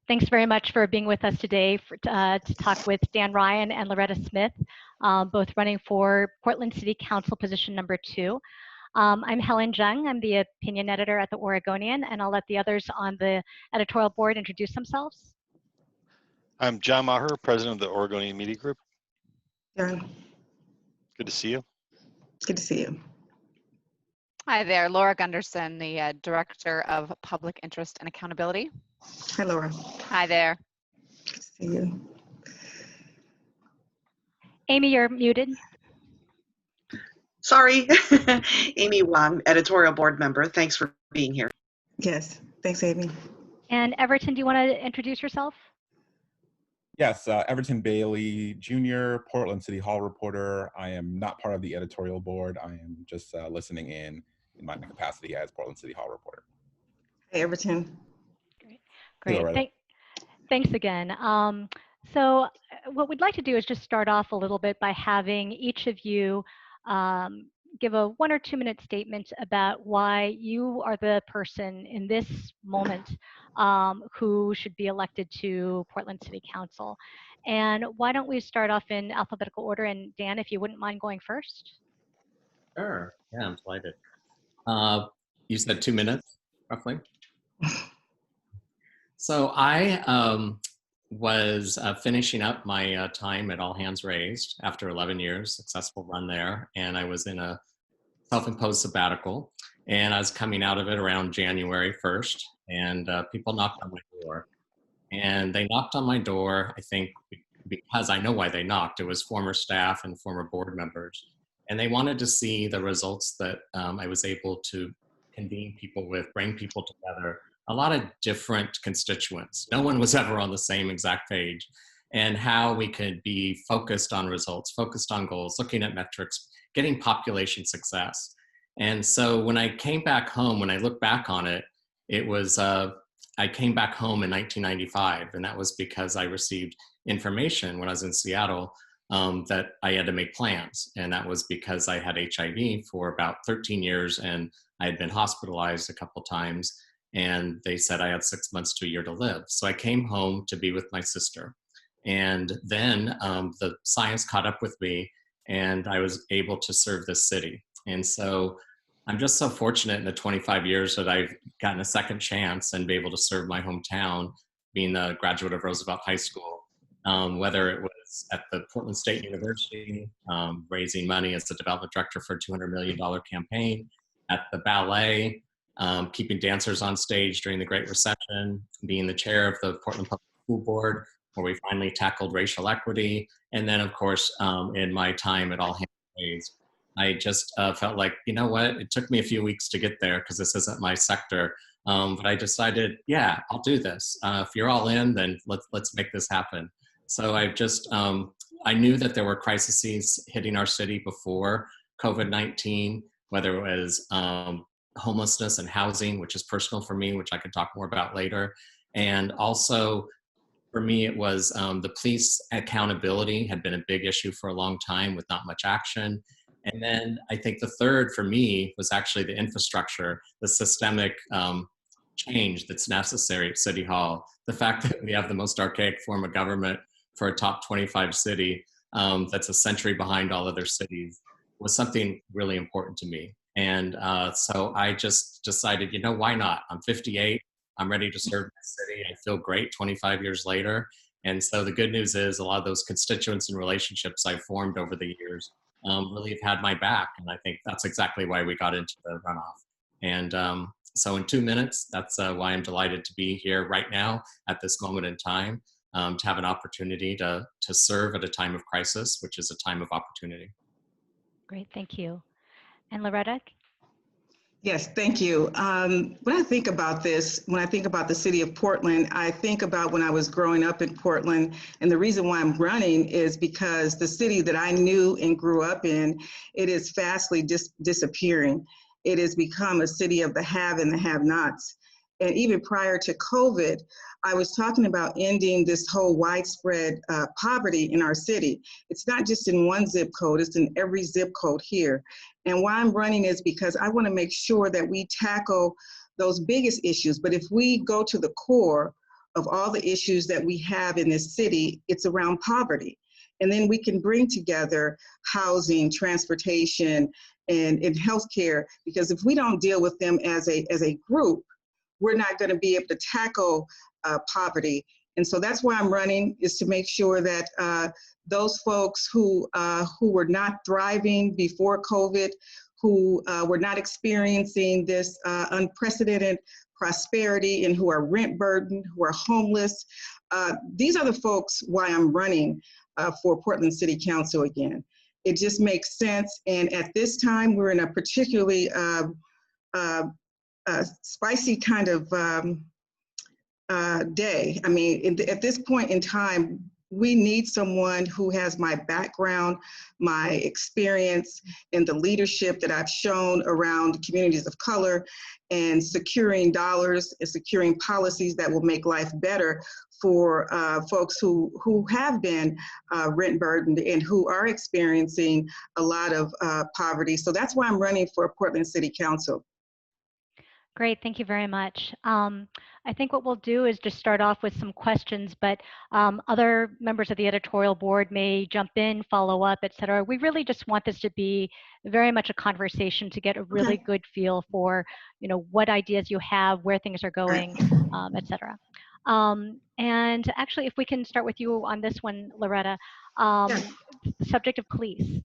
Thanks very much for being with us today to talk with Dan Ryan and Loretta Smith, both running for Portland City Council position number 2. I'm Helen Jung. I'm the opinion editor at the Oregonian, and I'll let the others on the editorial board introduce themselves. I'm John Maher, president of the Oregonian Media Group. John. Good to see you. Good to see you. Hi there, Laura Gunderson, the Director of Public Interest and Accountability. Hi, Laura. Hi there. Good to see you. Amy, you're muted. Sorry. Amy Wong, editorial board member. Thanks for being here. Yes, thanks, Amy. And Everton, do you want to introduce yourself? Yes, Everton Bailey Jr., Portland City Hall reporter. I am not part of the editorial board. I am just listening in my capacity as Portland City Hall reporter. Hey, Everton. Great. Thanks again. So what we'd like to do is just start off a little bit by having each of you give a 1 or 2 minute statement about why you are the person in this moment who should be elected to Portland City Council. And why don't we start off in alphabetical order? And Dan, if you wouldn't mind going first. Sure. Yeah, I'm delighted. You said 2 minutes, roughly. So I was finishing up my time at All Hands Raised after 11 years, successful run there, and I was in a self-imposed sabbatical, and I was coming out of it around January 1st, and people knocked on my door, and they knocked on my door, I think, because I know why they knocked. It was former staff and former board members, and they wanted to see the results that I was able to convene people with, bring people together, a lot of different constituents. No one was ever on the same exact page, and how we could be focused on results, focused on goals, looking at metrics, getting population success. And so when I came back home, when I look back on it, it was, I came back home in 1995, and that was because I received information when I was in Seattle that I had to make plans. And that was because I had HIV for about 13 years, and I had been hospitalized a couple times, and they said I had 6 months to a year to live. So I came home to be with my sister. And then the science caught up with me, and I was able to serve this city. And so I'm just so fortunate in the 25 years that I've gotten a second chance and be able to serve my hometown, being a graduate of Roosevelt High School, whether it was at the Portland State University, raising money as the development director for a $200 million campaign, at the ballet, keeping dancers on stage during the Great Recession, being the chair of the Portland Public School Board, where we finally tackled racial equity. And then, of course, in my time at All Hands Raised, I just felt like, you know what, it took me a few weeks to get there because this isn't my sector. But I decided, yeah, I'll do this. If you're all in, then let's make this happen. So I just, I knew that there were crises hitting our city before COVID-19, whether it was homelessness and housing, which is personal for me, which I could talk more about later. And also, for me, it was the police accountability had been a big issue for a long time with not much action. And then I think the third for me was actually the infrastructure, the systemic change that's necessary at City Hall. The fact that we have the most archaic form of government for a top 25 city that's a century behind all other cities was something really important to me. And so I just decided, you know, why not? I'm 58. I'm ready to serve my city. I feel great 25 years later. And so the good news is a lot of those constituents and relationships I've formed over the years really have had my back. And I think that's exactly why we got into the runoff. And so in 2 minutes, that's why I'm delighted to be here right now at this moment in time, to have an opportunity to serve at a time of crisis, which is a time of opportunity. Great, thank you. And Loretta? Yes, thank you. When I think about this, when I think about the city of Portland, I think about when I was growing up in Portland, and the reason why I'm running is because the city that I knew and grew up in, it is fastly disappearing. It has become a city of the have and the have-nots. And even prior to COVID, I was talking about ending this whole widespread poverty in our city. It's not just in one zip code, it's in every zip code here. And why I'm running is because I want to make sure that we tackle those biggest issues. But if we go to the core, of all the issues that we have in this city, it's around poverty. And then we can bring together housing, transportation, and healthcare, because if we don't deal with them as a group, we're not going to be able to tackle poverty. And so that's why I'm running, is to make sure that those folks who were not thriving before COVID, who were not experiencing this unprecedented prosperity, and who are rent burdened, who are homeless, these are the folks why I'm running for Portland City Council again. It just makes sense. And at this time, we're in a particularly spicy kind of day. I mean, at this point in time, we need someone who has my background, my experience, and the leadership that I've shown around communities of color, and securing dollars and securing policies that will make life better for folks who have been rent burdened and who are experiencing a lot of poverty. So that's why I'm running for Portland City Council. Great, thank you very much. I think what we'll do is just start off with some questions, but other members of the editorial board may jump in, follow up, et cetera. We really just want this to be very much a conversation to get a really good feel for, what ideas you have, where things are going, et cetera. And actually, if we can start with you on this one, Loretta, the subject of police.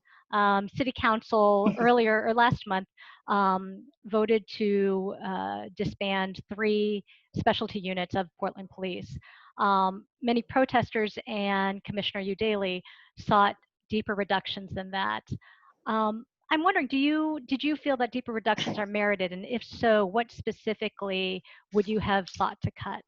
City Council earlier or last month voted to disband 3 specialty units of Portland Police. Many protesters and Commissioner Udaley sought deeper reductions than that. I'm wondering, did you feel that deeper reductions are merited? And if so, what specifically would you have sought to cut?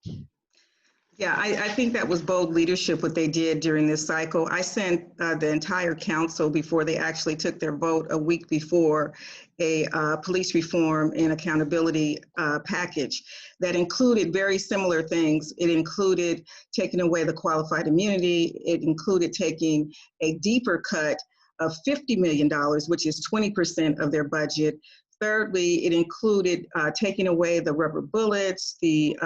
Yeah, I think that was bold leadership, what they did during this cycle. I sent the entire council, before they actually took their vote a week before, a police reform and accountability package that included very similar things. It included taking away the qualified immunity. It included taking a deeper cut of $50 million, which is 20% of their budget. Thirdly, it included taking away the rubber bullets, the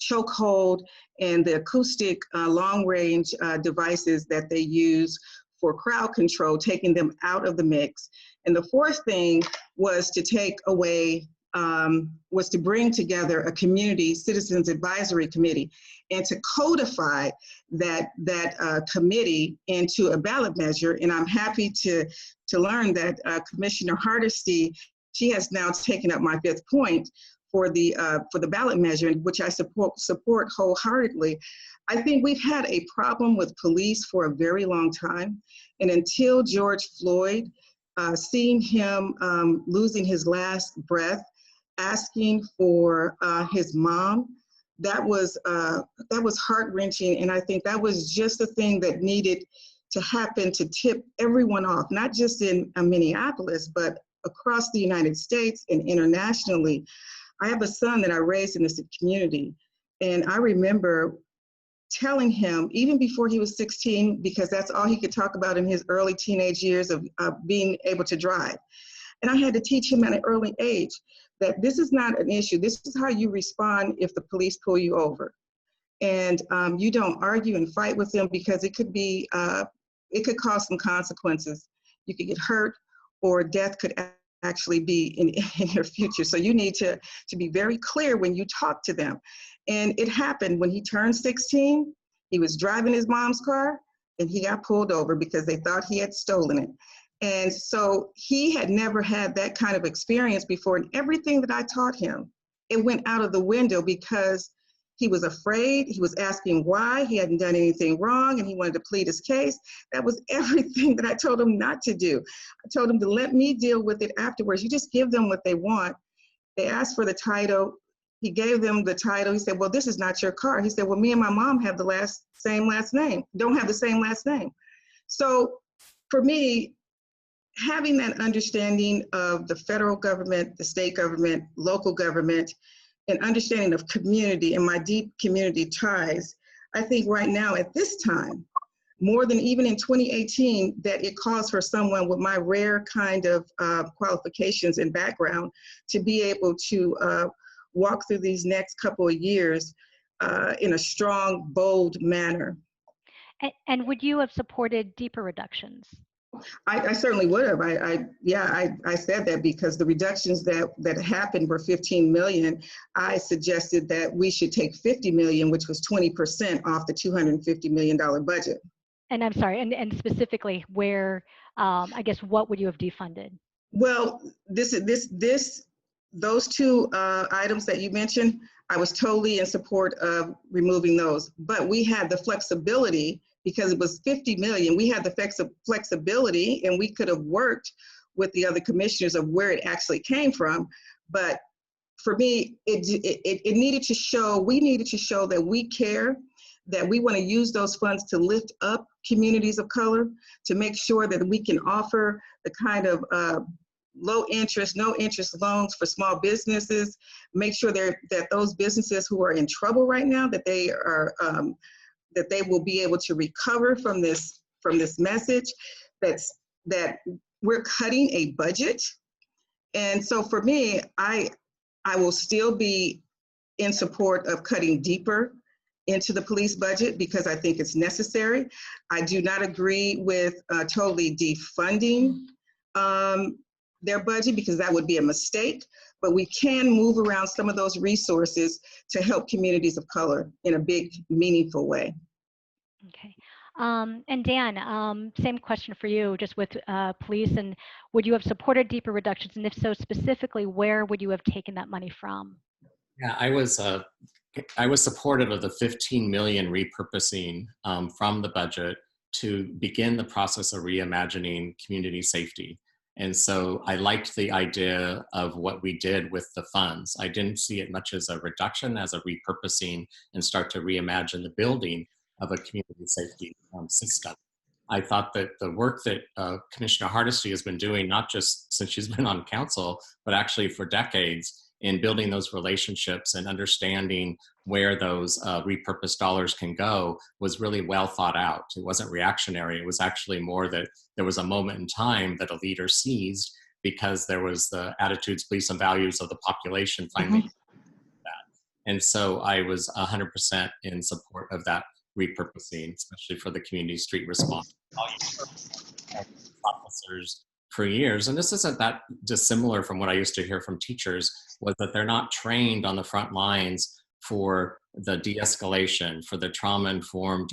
chokehold, and the acoustic long-range devices that they use for crowd control, taking them out of the mix. And the fourth thing was to take away, was to bring together a community citizens advisory committee and to codify that committee into a ballot measure. And I'm happy to learn that Commissioner Hardesty, she has now taken up my 5th point for the ballot measure, which I support wholeheartedly. I think we've had a problem with police for a very long time, and until George Floyd, seeing him losing his last breath, asking for his mom, that was heart-wrenching, and I think that was just the thing that needed to happen to tip everyone off, not just in Minneapolis, but across the United States and internationally. I have a son that I raised in this community, and I remember telling him, even before he was 16, because that's all he could talk about in his early teenage years of being able to drive. And I had to teach him at an early age that this is not an issue. This is how you respond if the police pull you over. And you don't argue and fight with them, because it could be, it could cause some consequences. You could get hurt, or death could actually be in your future. So you need to be very clear when you talk to them. And it happened when he turned 16, he was driving his mom's car and he got pulled over because they thought he had stolen it. And so he had never had that kind of experience before. And everything that I taught him, it went out of the window because he was afraid. He was asking why. He hadn't done anything wrong, and he wanted to plead his case. That was everything that I told him not to do. I told him to let me deal with it afterwards. You just give them what they want. They asked for the title. He gave them the title. He said, well, this is not your car. He said, well, me and my mom have the same last name, don't have the same last name. So for me, having that understanding of the federal government, the state government, local government, and understanding of community and my deep community ties, I think right now at this time, more than even in 2018, that it calls for someone with my rare kind of qualifications and background to be able to walk through these next couple of years in a strong, bold manner. And would you have supported deeper reductions? I certainly would have. I said that because the reductions that happened were 15 million. I suggested that we should take 50 million, which was 20% off the $250 million budget. And I'm sorry, and specifically where, I guess, what would you have defunded? Well, those two items that you mentioned, I was totally in support of removing those. But we had the flexibility, because it was 50 million, we had the flexibility, and we could have worked with the other commissioners of where it actually came from. But for me, it needed to show, we needed to show that we care, that we want to use those funds to lift up communities of color, to make sure that we can offer the kind of low interest, no interest loans for small businesses, make sure that those businesses who are in trouble right now, that they are, that they will be able to recover from this message, that we're cutting a budget. And so for me, I will still be in support of cutting deeper into the police budget because I think it's necessary. I do not agree with totally defunding their budget because that would be a mistake, but we can move around some of those resources to help communities of color in a big, meaningful way. Okay. And Dan, same question for you, just with police, and would you have supported deeper reductions? And if so, specifically, where would you have taken that money from? Yeah, I was supportive of the 15 million repurposing from the budget to begin the process of reimagining community safety. And so I liked the idea of what we did with the funds. I didn't see it much as a reduction, as a repurposing and start to reimagine the building of a community safety system. I thought that the work that Commissioner Hardesty has been doing, not just since she's been on council, but actually for decades, in building those relationships and understanding where those repurposed dollars can go was really well thought out. It wasn't reactionary. It was actually more that there was a moment in time that a leader seized because there was the attitudes, beliefs, and values of the population finally that. And so I was 100% in support of that repurposing, especially for the community street response. Officers for years, and this isn't that dissimilar from what I used to hear from teachers, was that they're not trained on the front lines for the de-escalation, for the trauma-informed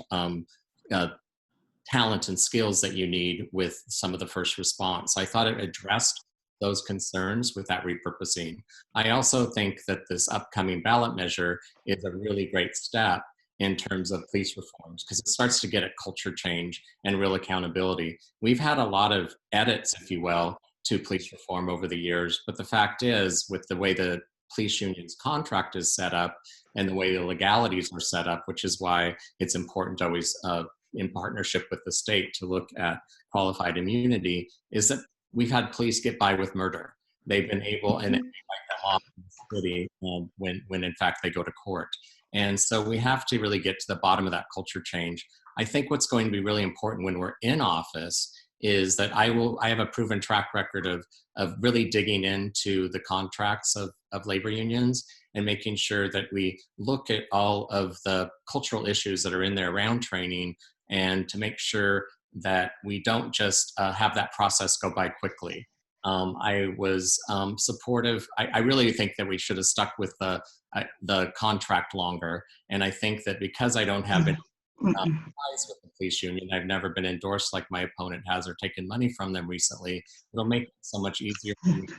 talent and skills that you need with some of the first response. I thought it addressed those concerns with that repurposing. I also think that this upcoming ballot measure is a really great step in terms of police reforms, because it starts to get at culture change and real accountability. We've had a lot of edits, if you will, to police reform over the years, but the fact is, with the way the police union's contract is set up and the way the legalities are set up, which is why it's important to always, in partnership with the state, to look at qualified immunity, is that we've had police get by with murder. They've been able, and write them off in the city when in fact they go to court. And so we have to really get to the bottom of that culture change. I think what's going to be really important when we're in office is that I have a proven track record of really digging into the contracts of labor unions and making sure that we look at all of the cultural issues that are in there around training, and to make sure that we don't just have that process go by quickly. I was supportive. I really think that we should have stuck with the contract longer. And I think that because I don't have any ties with the police union, I've never been endorsed like my opponent has or taken money from them recently. It'll make it so much easier for me to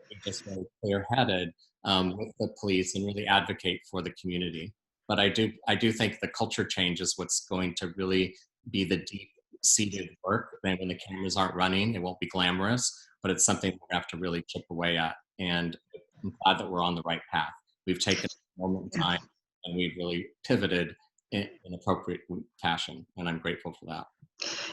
be just very clear-headed with the police and really advocate for the community. But I do think the culture change is what's going to really be the deep-seated work. And when the cameras aren't running, it won't be glamorous, but it's something we have to really chip away at. And I'm glad that we're on the right path. We've taken a moment in time and we've really pivoted in an appropriate fashion, and I'm grateful for that.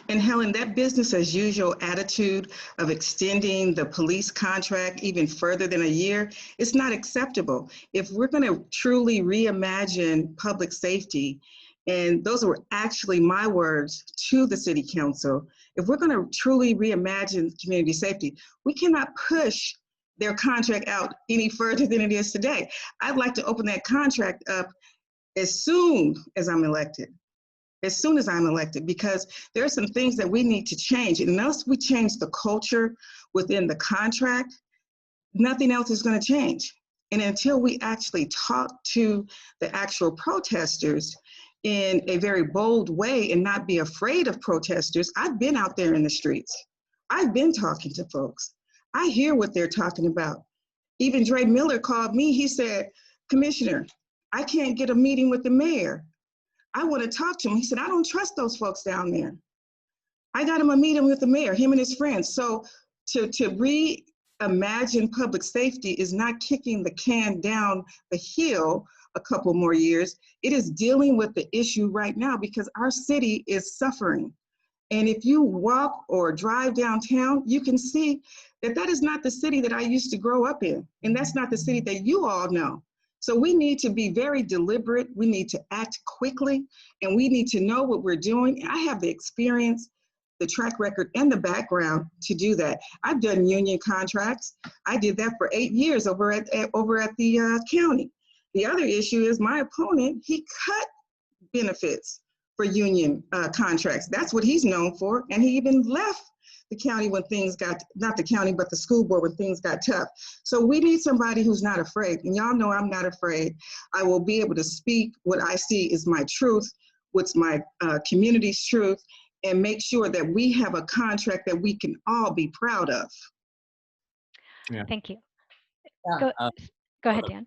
And Helen, that business as usual attitude of extending the police contract even further than a year, it's not acceptable. If we're going to truly reimagine public safety, and those were actually my words to the city council, if we're going to truly reimagine community safety, we cannot push their contract out any further than it is today. I'd like to open that contract up as soon as I'm elected. As soon as I'm elected, because there are some things that we need to change. And unless we change the culture within the contract, nothing else is going to change. And until we actually talk to the actual protesters in a very bold way and not be afraid of protesters, I've been out there in the streets. I've been talking to folks. I hear what they're talking about. Even Dre Miller called me. He said, Commissioner, I can't get a meeting with the mayor. I want to talk to him. He said, I don't trust those folks down there. I got him a meeting with the mayor, him and his friends. So to reimagine public safety is not kicking the can down the hill a couple more years. It is dealing with the issue right now because our city is suffering. And if you walk or drive downtown, you can see that that is not the city that I used to grow up in. And that's not the city that you all know. So we need to be very deliberate. We need to act quickly, and we need to know what we're doing. I have the experience, the track record, and the background to do that. I've done union contracts. I did that for 8 years over at the county. The other issue is my opponent, he cut benefits for union contracts. That's what he's known for, and he even left the county when things got, not the county, but the school board when things got tough. So we need somebody who's not afraid. And y'all know I'm not afraid. I will be able to speak what I see is my truth, what's my community's truth, and make sure that we have a contract that we can all be proud of. Yeah. Thank you. Yeah, Go ahead, Dan.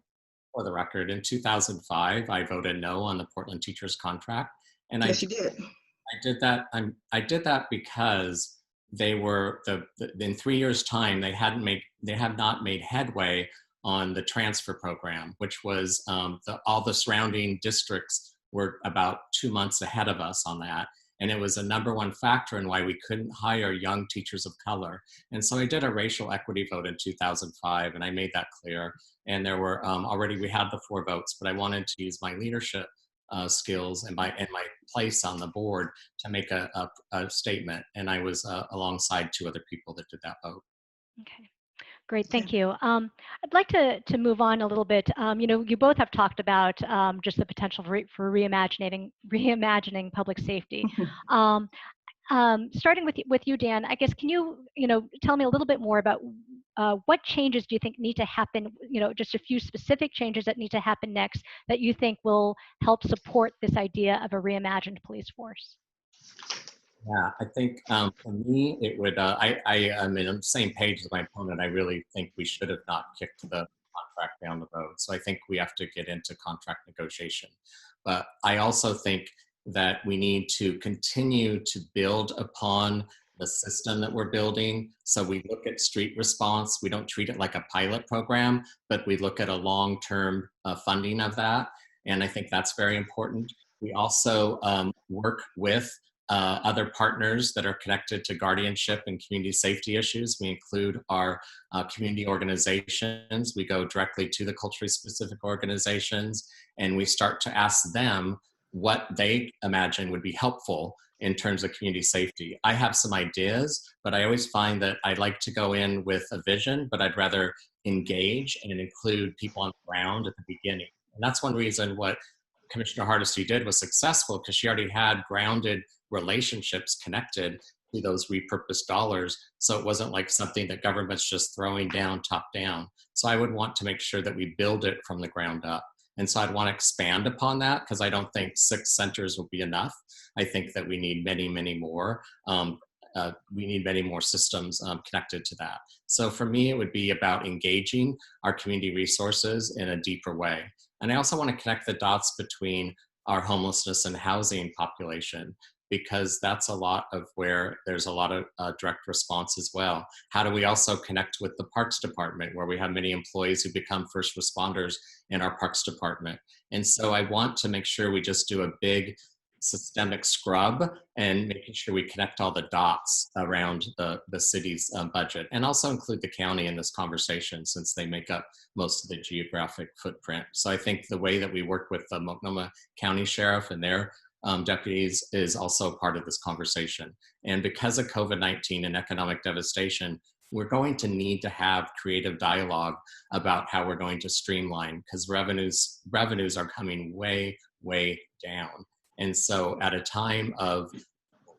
For the record, in 2005, I voted no on the Portland teachers contract. And Yes, you did. I did that. I did that because they were in 3 years' time they had not made headway on the transfer program, which was all the surrounding districts were about 2 months ahead of us on that, and it was a #1 factor in why we couldn't hire young teachers of color. And so I did a racial equity vote in 2005, and I made that clear. And there were already we had the 4 votes, but I wanted to use my leadership skills and my place on the board to make a statement, and I was alongside 2 other people that did that vote. Okay, great, thank you. I'd like to move on a little bit. You know, you both have talked about just the potential for reimagining public safety. Starting with you, Dan, I guess, can you tell me a little bit more about what changes do you think need to happen, just a few specific changes that need to happen next that you think will help support this idea of a reimagined police force? Yeah, I think for me, it would, I'm on the same page as my opponent. I really think we should have not kicked the contract down the road. So I think we have to get into contract negotiation. But I also think that we need to continue to build upon the system that we're building. So we look at street response. We don't treat it like a pilot program, but we look at a long-term funding of that. And I think that's very important. We also work with other partners that are connected to guardianship and community safety issues. We include our community organizations. We go directly to the culturally specific organizations, and we start to ask them what they imagine would be helpful in terms of community safety. I have some ideas, but I always find that I like to go in with a vision, but I'd rather engage and include people on the ground at the beginning. And that's one reason what Commissioner Hardesty did was successful, because she already had grounded relationships connected to those repurposed dollars. So it wasn't like something that government's just throwing down top down. So I would want to make sure that we build it from the ground up. And so I'd want to expand upon that, because I don't think 6 centers will be enough. I think that we need many, many more. We need many more systems connected to that. So for me, it would be about engaging our community resources in a deeper way. And I also want to connect the dots between our homelessness and housing population, because that's a lot of where there's a lot of direct response as well. How do we also connect with the Parks Department, where we have many employees who become first responders in our Parks Department? And so I want to make sure we just do a big systemic scrub and making sure we connect all the dots around the city's budget, and also include the county in this conversation, since they make up most of the geographic footprint. So I think the way that we work with the Multnomah County Sheriff and their deputies is also part of this conversation. And because of COVID-19 and economic devastation, we're going to need to have creative dialogue about how we're going to streamline, because revenues are coming way, way down. And so at a time of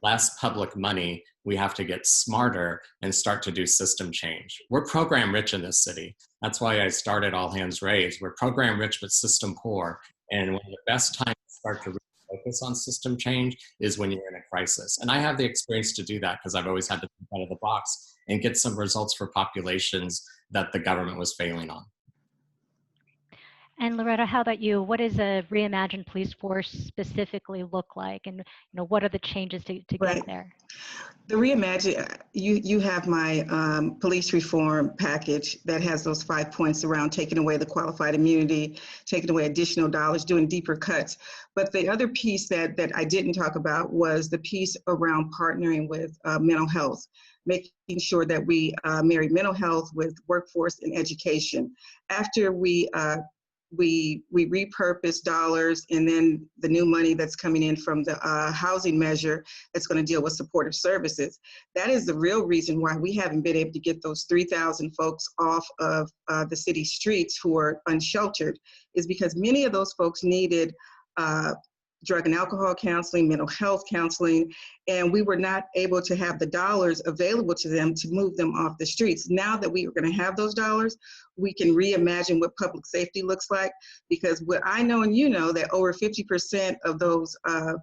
less public money, we have to get smarter and start to do system change. We're program rich in this city. That's why I started All Hands Raised. We're program rich but system poor. And one of the best times to start to really focus on system change is when you're in a crisis. And I have the experience to do that because I've always had to think out of the box and get some results for populations that the government was failing on. And Loretta, how about you? What does a reimagined police force specifically look like? And what are the changes to get there? The Reimagine, you have my police reform package that has those 5 points around taking away the qualified immunity, taking away additional dollars, doing deeper cuts. But the other piece that I didn't talk about was the piece around partnering with mental health, making sure that we marry mental health with workforce and education. After we repurpose dollars, and then the new money that's coming in from the housing measure that's going to deal with supportive services. That is the real reason why we haven't been able to get those 3,000 folks off of the city streets who are unsheltered, is because many of those folks needed drug and alcohol counseling, mental health counseling, and we were not able to have the dollars available to them to move them off the streets. Now that we are going to have those dollars, we can reimagine what public safety looks like, because what I know and you know that over 50% of those of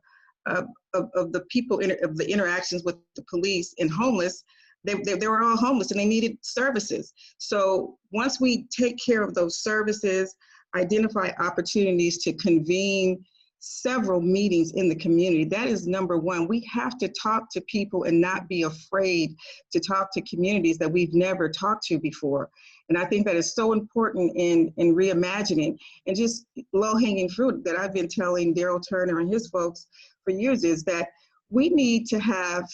the people of the interactions with the police and homeless, they were all homeless and they needed services. So once we take care of those services, identify opportunities to convene several meetings in the community. That is number one. We have to talk to people and not be afraid to talk to communities that we've never talked to before. And I think that is so important in reimagining. And just low-hanging fruit that I've been telling Daryl Turner and his folks for years is that we need to have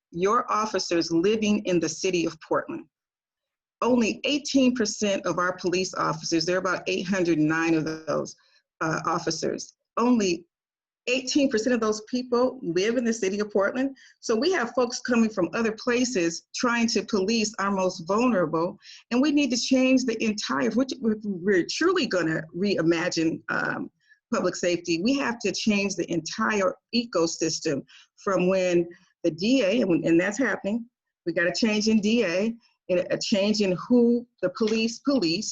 your officers living in the city of Portland. Only 18% of our police officers, there are about 809 of those officers, only 18% of those people live in the city of Portland. So we have folks coming from other places trying to police our most vulnerable, and we need to change the entire, if we're truly gonna reimagine public safety, we have to change the entire ecosystem from when the DA, and that's happening, we got a change in DA, and a change in who the police,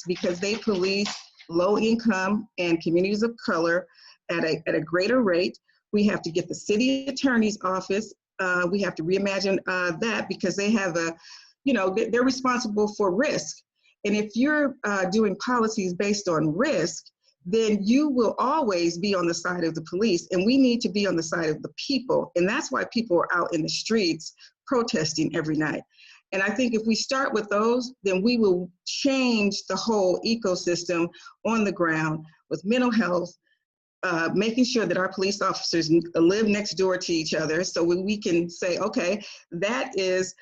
because they police low income and communities of color at a greater rate. We have to get the city attorney's office. We have to reimagine that, because they have they're responsible for risk. And if you're doing policies based on risk, then you will always be on the side of the police. And we need to be on the side of the people. And that's why people are out in the streets protesting every night. And I think if we start with those, then we will change the whole ecosystem on the ground with mental health, making sure that our police officers live next door to each other, so we can say, okay, that is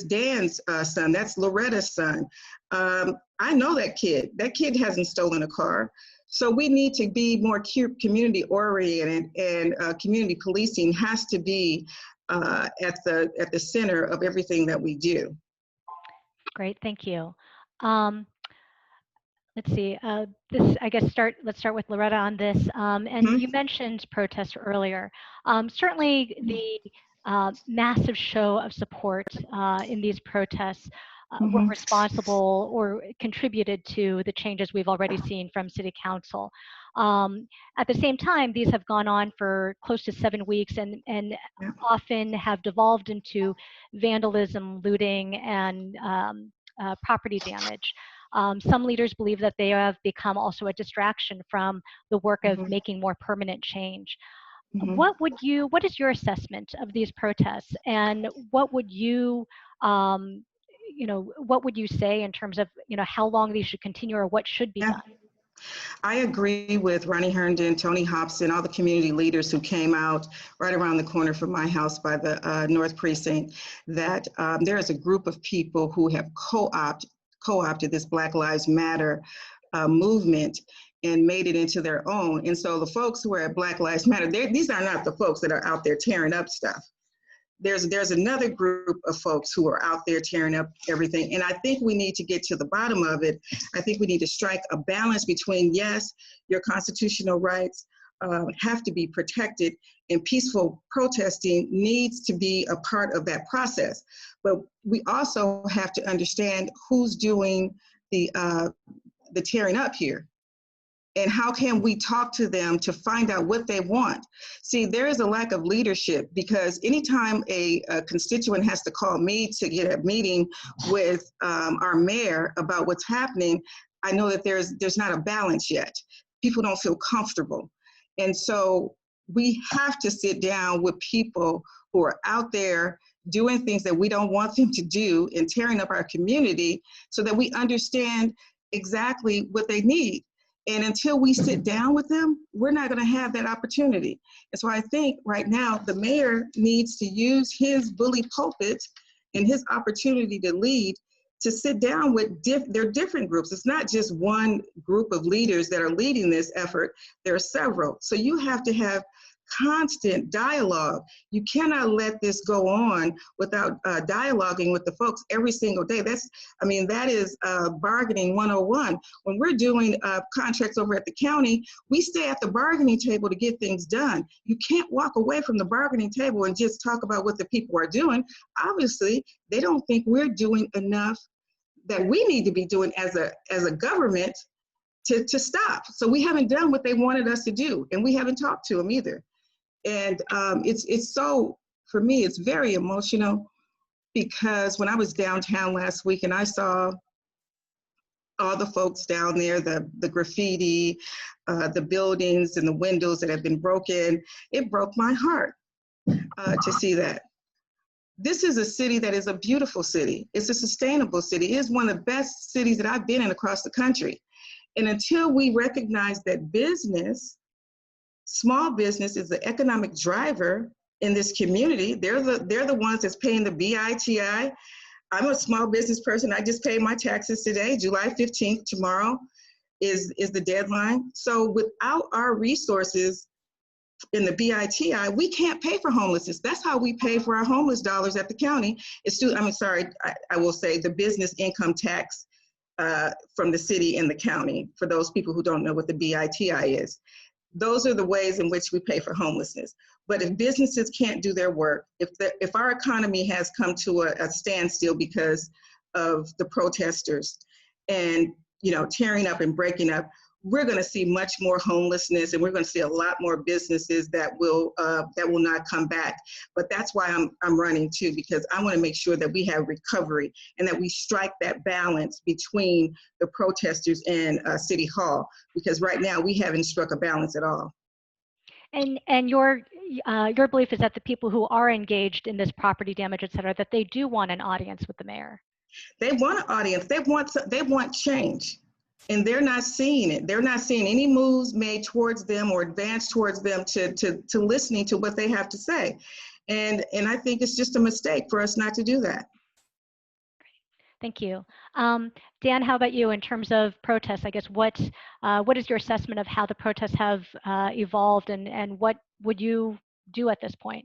Dan's son, that's Loretta's son. I know that kid. That kid hasn't stolen a car. So we need to be more community oriented, and community policing has to be at the center of everything that we do. Great, thank you. Let's see, let's start with Loretta on this. And you mentioned protests earlier. Certainly the massive show of support in these protests were responsible or contributed to the changes we've already seen from City Council. At the same time, these have gone on for close to 7 weeks and often have devolved into vandalism, looting, and property damage. Some leaders believe that they have become also a distraction from the work of making more permanent change. What is your assessment of these protests, and what would you, what would you say in terms of, how long these should continue or what should be done? I agree with Ronnie Herndon, Tony Hobson, all the community leaders who came out right around the corner from my house by the North Precinct, that there is a group of people who have co-opted this Black Lives Matter movement and made it into their own. And so the folks who are at Black Lives Matter, these are not the folks that are out there tearing up stuff. there's another group of folks who are out there tearing up everything. And I think we need to get to the bottom of it. I think we need to strike a balance between, yes, your constitutional rights have to be protected, and peaceful protesting needs to be a part of that process. But we also have to understand who's doing the tearing up here. And how can we talk to them to find out what they want? See, there is a lack of leadership, because anytime a constituent has to call me to get a meeting with our mayor about what's happening, I know that there's not a balance yet. People don't feel comfortable. And so we have to sit down with people who are out there doing things that we don't want them to do and tearing up our community, so that we understand exactly what they need. And until we sit down with them, we're not going to have that opportunity. And so I think right now the mayor needs to use his bully pulpit and his opportunity to lead, to sit down with their different groups. It's not just one group of leaders that are leading this effort. There are several. So you have to have constant dialogue. You cannot let this go on without dialoguing with the folks every single day. That is bargaining 101. When we're doing contracts over at the county, we stay at the bargaining table to get things done. You can't walk away from the bargaining table and just talk about what the people are doing. Obviously, they don't think we're doing enough that we need to be doing as a government to stop. So we haven't done what they wanted us to do, and we haven't talked to them either. And it's so, for me, it's very emotional, because when I was downtown last week and I saw all the folks down there, the graffiti, the buildings and the windows that have been broken, it broke my heart to see that. This is a city that is a beautiful city. It's a sustainable city. It is one of the best cities that I've been in across the country. And until we recognize that small business is the economic driver in this community, they're the ones that's paying the BITI. I'm a small business person. I just paid my taxes today, July 15th. Tomorrow is the deadline. So without our resources in the BITI, we can't pay for homelessness. That's how we pay for our homeless dollars at the county. I will say the business income tax from the city and the county, for those people who don't know what the BITI is. Those are the ways in which we pay for homelessness. But if businesses can't do their work, if our economy has come to a standstill because of the protesters and tearing up and breaking up, we're going to see much more homelessness, and we're going to see a lot more businesses that will not come back. But that's why I'm running too, because I want to make sure that we have recovery and that we strike that balance between the protesters and City Hall, because right now we haven't struck a balance at all. And your belief is that the people who are engaged in this property damage, et cetera, that they do want an audience with the mayor. They want an audience. They want change. And they're not seeing it. They're not seeing any moves made towards them or advance towards them to listening to what they have to say. And I think it's just a mistake for us not to do that. Thank you. Dan, how about you in terms of protests? I guess what is your assessment of how the protests have evolved, and what would you do at this point?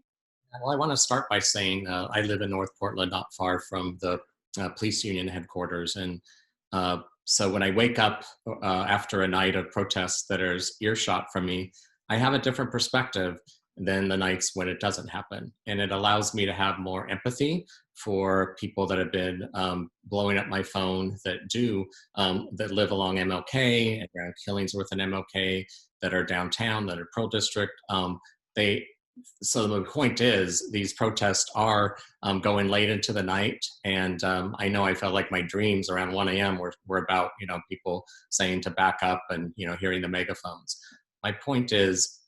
Well, I want to start by saying I live in North Portland, not far from the police union headquarters. And so when I wake up after a night of protests that is earshot from me, I have a different perspective than the nights when it doesn't happen. And it allows me to have more empathy for people that have been blowing up my phone, that live along MLK, and around Killingsworth and MLK, that are downtown, that are pro district. So the point is, these protests are going late into the night, and I know I felt like my dreams around 1 a.m. were about people saying to back up and hearing the megaphones. My point is,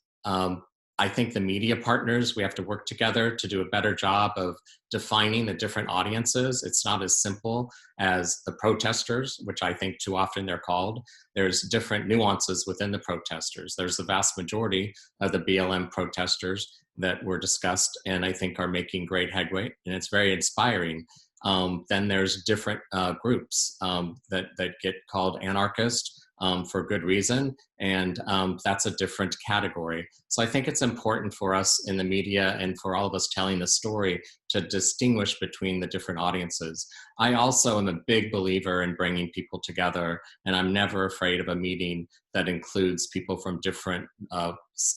I think the media partners, we have to work together to do a better job of defining the different audiences. It's not as simple as the protesters, which I think too often they're called. There's different nuances within the protesters. There's the vast majority of the BLM protesters that were discussed and I think are making great headway, and it's very inspiring. Then there's different groups that get called anarchist, for good reason, and that's a different category. So I think it's important for us in the media and for all of us telling the story to distinguish between the different audiences. I also am a big believer in bringing people together, and I'm never afraid of a meeting that includes people from different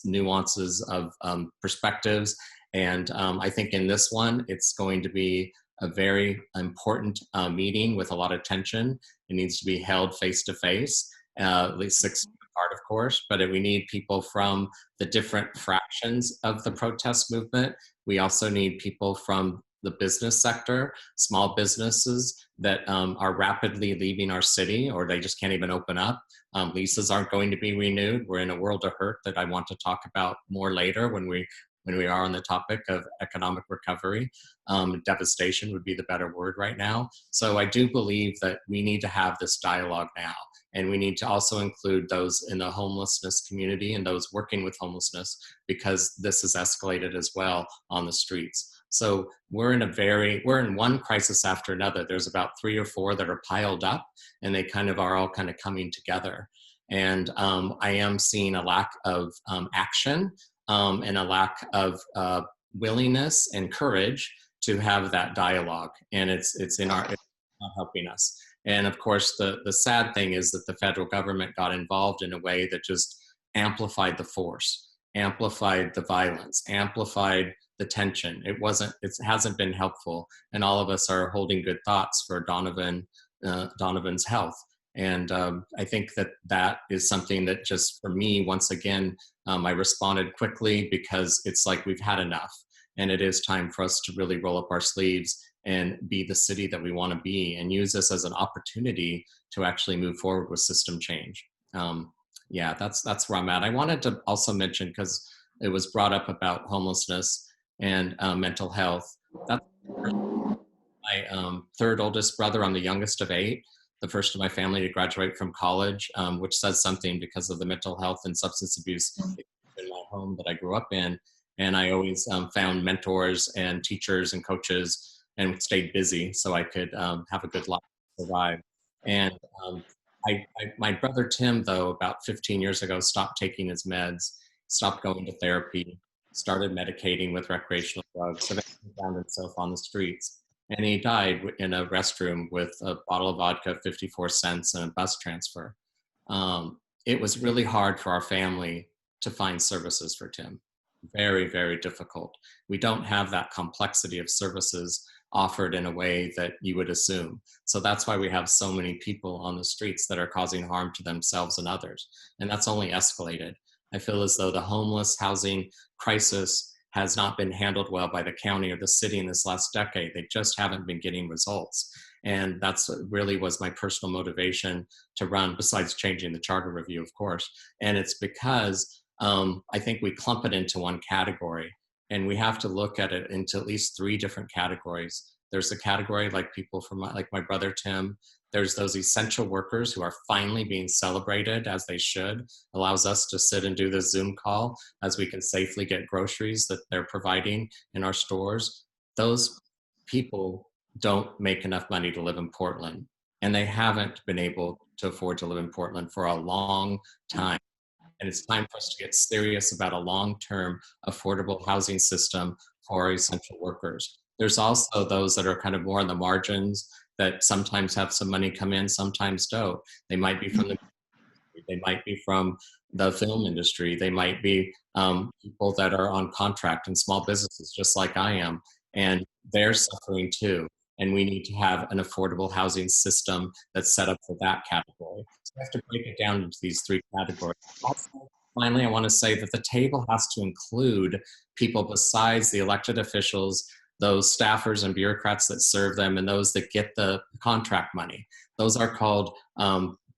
nuances of perspectives. And I think in this one, it's going to be a very important meeting with a lot of tension. It needs to be held face to face, at least 6 feet apart, of course, but we need people from the different fractions of the protest movement. We also need people from the business sector, small businesses that are rapidly leaving our city, or they just can't even open up. Leases aren't going to be renewed. We're in a world of hurt that I want to talk about more later when we are on the topic of economic recovery. Devastation would be the better word right now. So I do believe that we need to have this dialogue now. And we need to also include those in the homelessness community and those working with homelessness, because this has escalated as well on the streets. So we're in one crisis after another. There's about 3 or 4 that are piled up, and they are all coming together. And I am seeing a lack of action and a lack of willingness and courage to have that dialogue. And it's not helping us. And of course, the sad thing is that the federal government got involved in a way that just amplified the force, amplified the violence, amplified the tension. It hasn't been helpful. And all of us are holding good thoughts for Donovan's health. And I think that is something that just, for me, once again, I responded quickly, because it's like we've had enough. And it is time for us to really roll up our sleeves and be the city that we want to be, and use this as an opportunity to actually move forward with system change. Yeah, that's where I'm at. I wanted to also mention, because it was brought up about homelessness and mental health. That's my third oldest brother. I'm the youngest of 8. The first of my family to graduate from college, which says something because of the mental health and substance abuse in my home that I grew up in. And I always found mentors and teachers and coaches, and stayed busy so I could have a good life, survive. And my brother Tim, though, about 15 years ago, stopped taking his meds, stopped going to therapy, started medicating with recreational drugs, eventually found himself on the streets. And he died in a restroom with a bottle of vodka, 54 cents, and a bus transfer. It was really hard for our family to find services for Tim. Very, very difficult. We don't have that complexity of services offered in a way that you would assume. So that's why we have so many people on the streets that are causing harm to themselves and others. And that's only escalated. I feel as though the homeless housing crisis has not been handled well by the county or the city in this last decade. They just haven't been getting results. And that's really was my personal motivation to run, besides changing the charter review, of course. And it's because I think we clump it into one category, and we have to look at it into at least 3 different categories. There's a category like people from like my brother Tim. There's those essential workers who are finally being celebrated, as they should. Allows us to sit and do this Zoom call as we can safely get groceries that they're providing in our stores. Those people don't make enough money to live in Portland, and they haven't been able to afford to live in Portland for a long time. And it's time for us to get serious about a long-term affordable housing system for our essential workers. There's also those that are kind of more on the margins, that sometimes have some money come in, sometimes don't. They might be from they might be from the film industry. They might be people that are on contract in small businesses, just like I am. And they're suffering too. And we need to have an affordable housing system that's set up for that category. So we have to break it down into these 3 categories. Also, finally, I want to say that the table has to include people besides the elected officials, those staffers and bureaucrats that serve them, and those that get the contract money. Those are called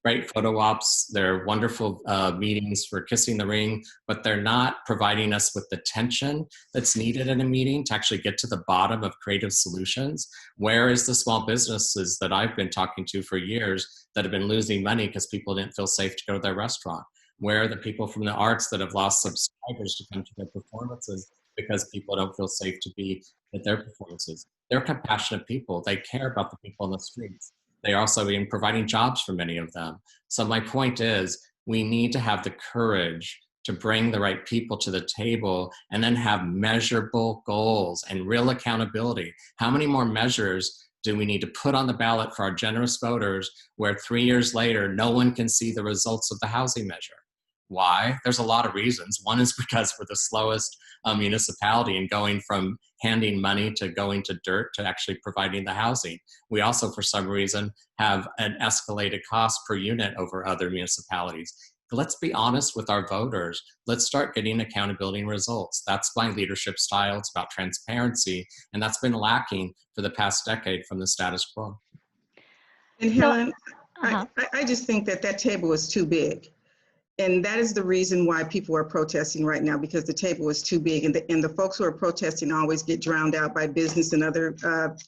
great photo ops. They're wonderful meetings for kissing the ring, but they're not providing us with the tension that's needed in a meeting to actually get to the bottom of creative solutions. Where is the small businesses that I've been talking to for years that have been losing money because people didn't feel safe to go to their restaurant? Where are the people from the arts that have lost subscribers to come to their performances because people don't feel safe to be at their performances? They're compassionate people. They care about the people on the streets. They're also in providing jobs for many of them. So my point is, we need to have the courage to bring the right people to the table and then have measurable goals and real accountability. How many more measures do we need to put on the ballot for our generous voters where 3 years later, no one can see the results of the housing measure? Why? There's a lot of reasons. One is because we're the slowest municipality in going from handing money to going to dirt to actually providing the housing. We also, for some reason, have an escalated cost per unit over other municipalities. Let's be honest with our voters. Let's start getting accountability and results. That's my leadership style. It's about transparency, and that's been lacking for the past decade from the status quo. And Helen, I just think that that table is too big. And that is the reason why people are protesting right now, because the table is too big, and the folks who are protesting always get drowned out by business and other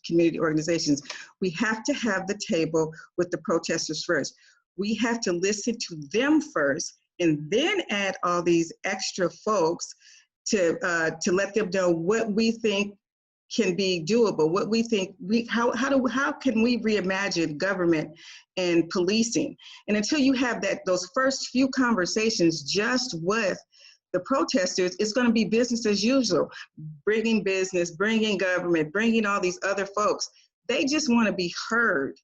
community organizations. We have to have the table with the protesters first. We have to listen to them first, and then add all these extra folks to let them know what we think can be doable, what we think, how can we reimagine government and policing. And until you have those first few conversations just with the protesters, it's going to be business as usual, bringing business, bringing government, bringing all these other folks. They just want to be heard.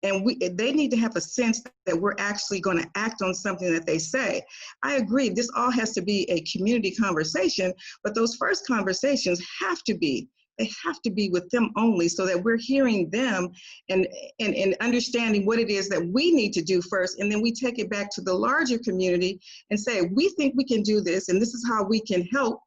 And they need to have a sense that we're actually going to act on something that they say. I agree, this all has to be a community conversation, but those first conversations have to be with them only, so that we're hearing them and understanding what it is that we need to do first. And then we take it back to the larger community and say, we think we can do this, and this is how we can help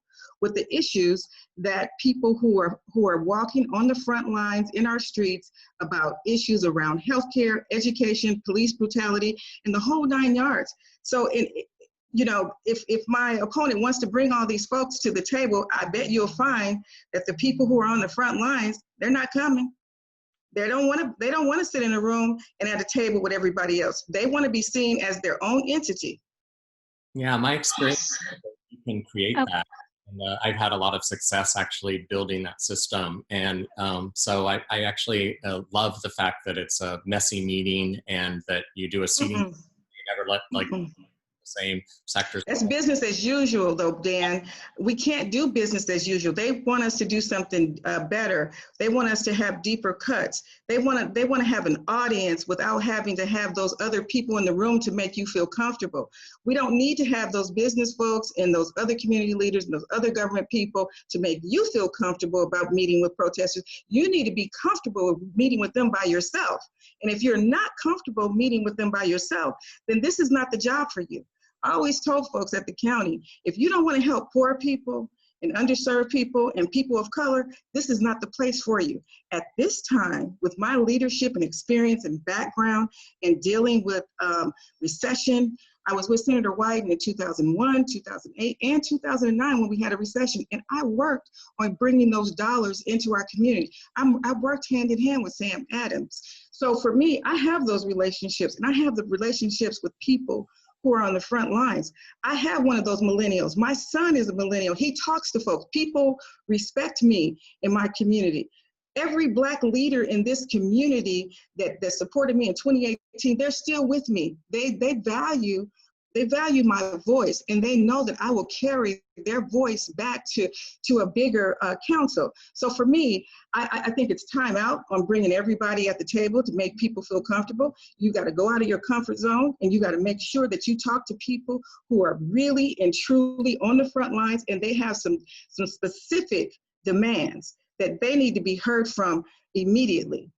with the issues that people who are walking on the front lines in our streets about issues around healthcare, education, police brutality, and the whole 9 yards. So if my opponent wants to bring all these folks to the table, I bet you'll find that the people who are on the front lines, they're not coming. They don't want to sit in a room and at a table with everybody else. They want to be seen as their own entity. Yeah, my experience, you can create that. And I've had a lot of success actually building that system. And so I actually love the fact that it's a messy meeting and that you do a seating. You never let same sectors. That's business as usual, though, Dan. We can't do business as usual. They want us to do something better. They want us to have deeper cuts. They want to have an audience without having to have those other people in the room to make you feel comfortable. We don't need to have those business folks and those other community leaders and those other government people to make you feel comfortable about meeting with protesters. You need to be comfortable with meeting with them by yourself. And if you're not comfortable meeting with them by yourself, then this is not the job for you. I always told folks at the county, if you don't want to help poor people and underserved people and people of color, this is not the place for you. At this time, with my leadership and experience and background in dealing with recession, I was with Senator Wyden in 2001, 2008, and 2009 when we had a recession, and I worked on bringing those dollars into our community. I worked hand in hand with Sam Adams. So for me, I have those relationships, and I have the relationships with people who are on the front lines. I have one of those millennials. My son is a millennial. He talks to folks. People respect me in my community. Every Black leader in this community that supported me in 2018, they're still with me. They value my voice, and they know that I will carry their voice back to a bigger council. So for me, I think it's time out on bringing everybody at the table to make people feel comfortable. You got to go out of your comfort zone, and you got to make sure that you talk to people who are really and truly on the front lines, and they have some specific demands that they need to be heard from immediately.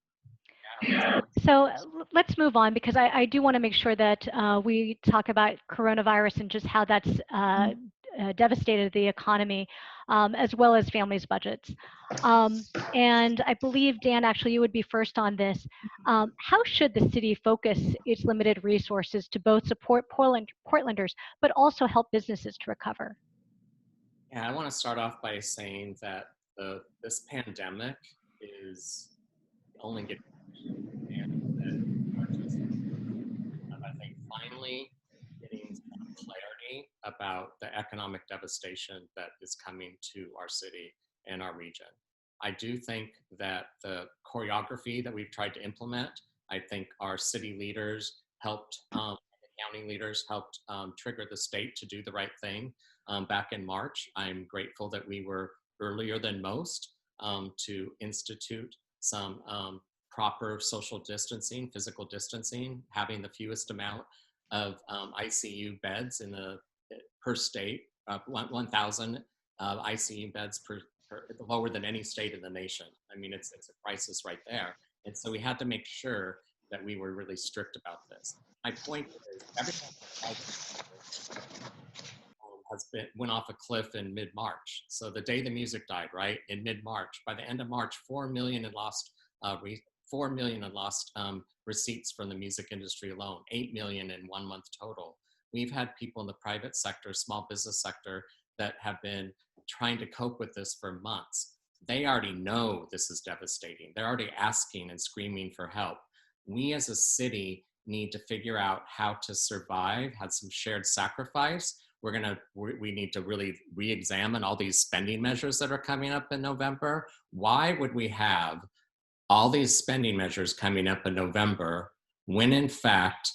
So let's move on, because I do want to make sure that we talk about coronavirus and just how that's devastated the economy, as well as families' budgets. And I believe, Dan, actually you would be first on this. How should the city focus its limited resources to both support Portlanders, but also help businesses to recover? Yeah, I want to start off by saying that this pandemic is only getting, and I think finally getting some clarity about the economic devastation that is coming to our city and our region. I do think that the choreography that we've tried to implement I think our city leaders helped, the county leaders helped trigger the state to do the right thing back in March. I'm grateful that we were earlier than most to institute some proper social distancing, physical distancing, having the fewest amount of ICU beds in the per state, 1,000 ICU beds per, lower than any state in the nation. I mean, it's a crisis right there. And so we had to make sure that we were really strict about this. My point is, everything went off a cliff in mid-March. So the day the music died, right, in mid-March, by the end of March, 4 million had lost 4 million had lost receipts from the music industry alone, 8 million in 1 month total. We've had people in the private sector, small business sector, that have been trying to cope with this for months. They already know this is devastating. They're already asking and screaming for help. We as a city need to figure out how to survive, have some shared sacrifice. We need to really re-examine all these spending measures that are coming up in November. Why would we have all these spending measures coming up in November when in fact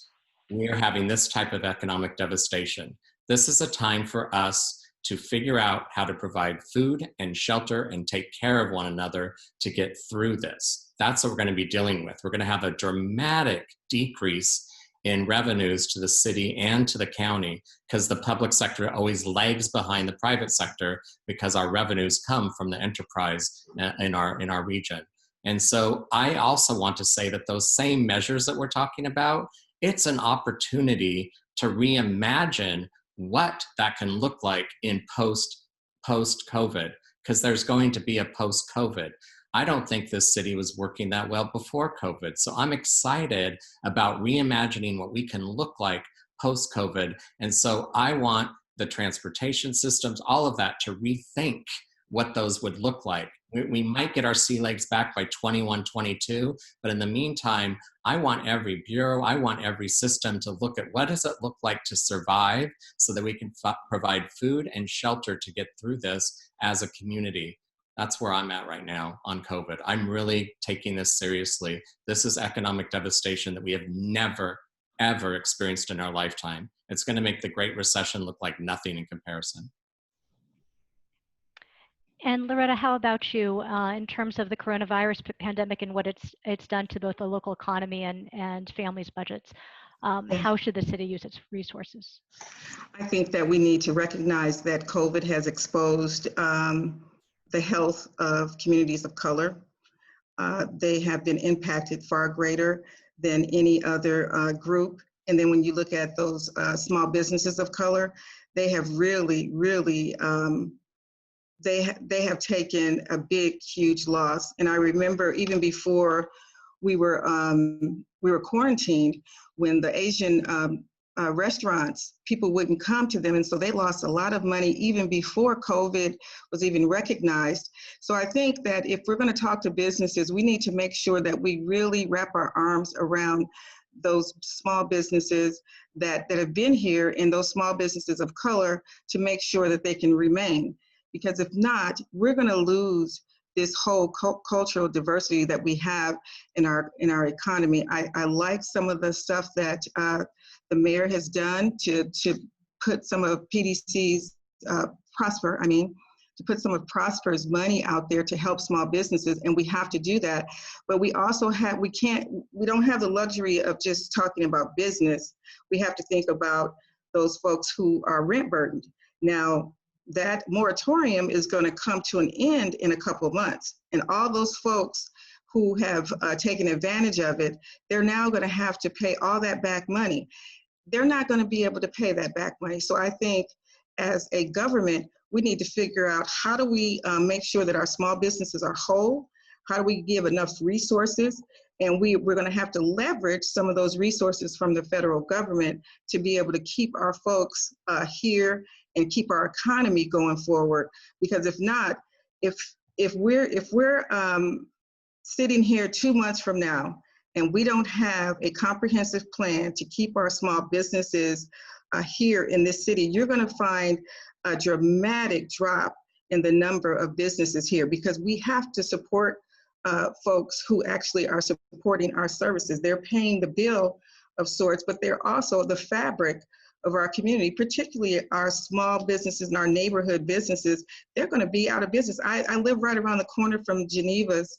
we are having this type of economic devastation? This is a time for us to figure out how to provide food and shelter and take care of one another to get through this. That's what we're going to be dealing with. We're going to have a dramatic decrease in revenues to the city and to the county because the public sector always lags behind the private sector because our revenues come from the enterprise in our region. And so I also want to say that those same measures that we're talking about, it's an opportunity to reimagine what that can look like in post-COVID, because there's going to be a post-COVID. I don't think this city was working that well before COVID. So I'm excited about reimagining what we can look like post-COVID. And so I want the transportation systems, all of that, to rethink what those would look like. We might get our sea legs back by 21, 22, but in the meantime, I want every bureau, I want every system to look at what does it look like to survive so that we can provide food and shelter to get through this as a community. That's where I'm at right now on COVID. I'm really taking this seriously. This is economic devastation that we have never, ever experienced in our lifetime. It's going to make the Great Recession look like nothing in comparison. And Loretta, how about you in terms of the coronavirus pandemic and what it's done to both the local economy and families' budgets? How should the city use its resources? I think that we need to recognize that COVID has exposed the health of communities of color. They have been impacted far greater than any other group. And then when you look at those small businesses of color, they have really, really they have taken a big, huge loss. And I remember even before we were quarantined, when the Asian restaurants, people wouldn't come to them. And so they lost a lot of money even before COVID was even recognized. So I think that if we're going to talk to businesses, we need to make sure that we really wrap our arms around those small businesses that have been here and those small businesses of color to make sure that they can remain. Because if not, we're going to lose this whole cultural diversity that we have in our economy. I like some of the stuff that the mayor has done to put some of PDC's to put some of Prosper's money out there to help small businesses, and we have to do that. But we also we don't have the luxury of just talking about business. We have to think about those folks who are rent burdened. Now, that moratorium is going to come to an end in a couple of months. And all those folks who have taken advantage of it, they're now going to have to pay all that back money. They're not going to be able to pay that back money. So I think as a government, we need to figure out how do we make sure that our small businesses are whole? How do we give enough resources? And we're going to have to leverage some of those resources from the federal government to be able to keep our folks here and keep our economy going forward. Because if not, if we're sitting here 2 months from now and we don't have a comprehensive plan to keep our small businesses here in this city, you're going to find a dramatic drop in the number of businesses here, because we have to support folks who actually are supporting our services. They're paying the bill of sorts, but they're also the fabric of our community, particularly our small businesses and our neighborhood businesses. They're going to be out of business. I live right around the corner from Geneva's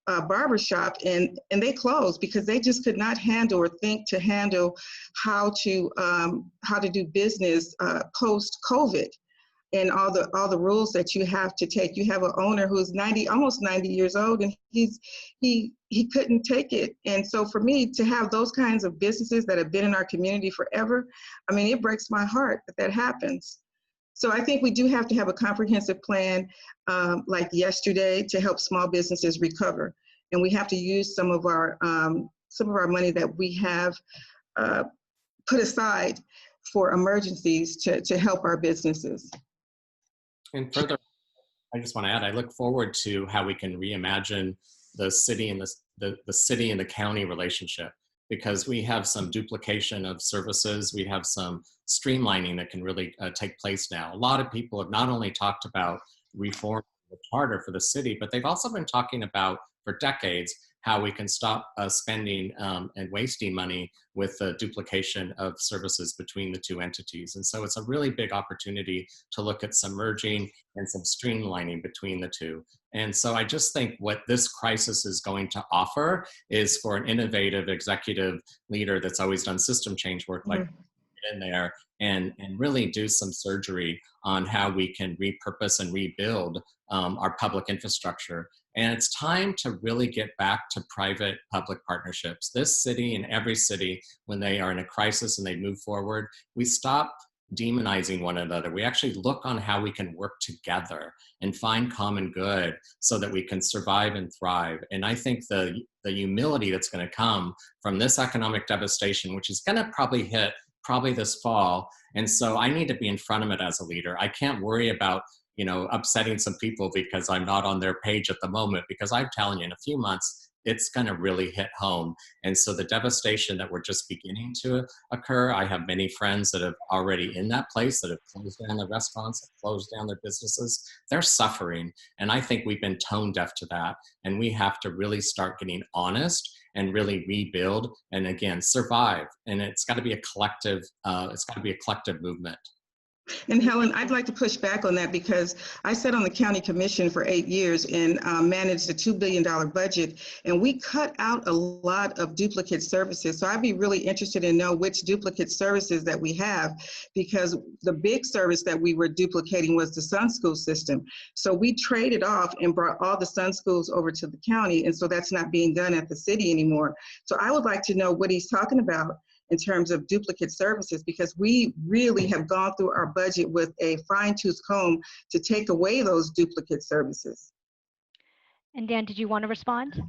barbershop, and they closed because they just could not handle or think to handle how to do business post-COVID. And all the rules that you have to take. You have an owner who's almost 90 years old, and he couldn't take it. And so for me to have those kinds of businesses that have been in our community forever, I mean, it breaks my heart that happens. So I think we do have to have a comprehensive plan like yesterday to help small businesses recover. And we have to use some of our money that we have put aside for emergencies to help our businesses. And further, I just want to add, I look forward to how we can reimagine the city and the city and the county relationship, because we have some duplication of services. We have some streamlining that can really take place now. A lot of people have not only talked about reform the charter for the city, but they've also been talking about for decades how we can stop spending and wasting money with the duplication of services between the two entities. And so it's a really big opportunity to look at some merging and some streamlining between the two. And so I just think what this crisis is going to offer is for an innovative executive leader that's always done system change work like in there and really do some surgery on how we can repurpose and rebuild our public infrastructure. And it's time to really get back to private-public partnerships. This city and every city, when they are in a crisis and they move forward, we stop demonizing one another. We actually look on how we can work together and find common good so that we can survive and thrive. And I think the humility that's going to come from this economic devastation, which is going to probably hit this fall. And so I need to be in front of it as a leader. I can't worry about upsetting some people because I'm not on their page at the moment, because I'm telling you, in a few months, it's going to really hit home. And so the devastation that we're just beginning to occur, I have many friends that have already in that place that have closed down their restaurants, have closed down their businesses. They're suffering. And I think we've been tone deaf to that. And we have to really start getting honest and really rebuild and again, survive. And it's got to be a collective, movement. And Helen, I'd like to push back on that because I sat on the county commission for 8 years and managed a $2 billion budget, and we cut out a lot of duplicate services. So I'd be really interested in know which duplicate services that we have, because the big service that we were duplicating was the Sun School system. So we traded off and brought all the Sun Schools over to the county, and so that's not being done at the city anymore. So I would like to know what he's talking about in terms of duplicate services, because we really have gone through our budget with a fine-tooth comb to take away those duplicate services. And Dan, did you want to respond?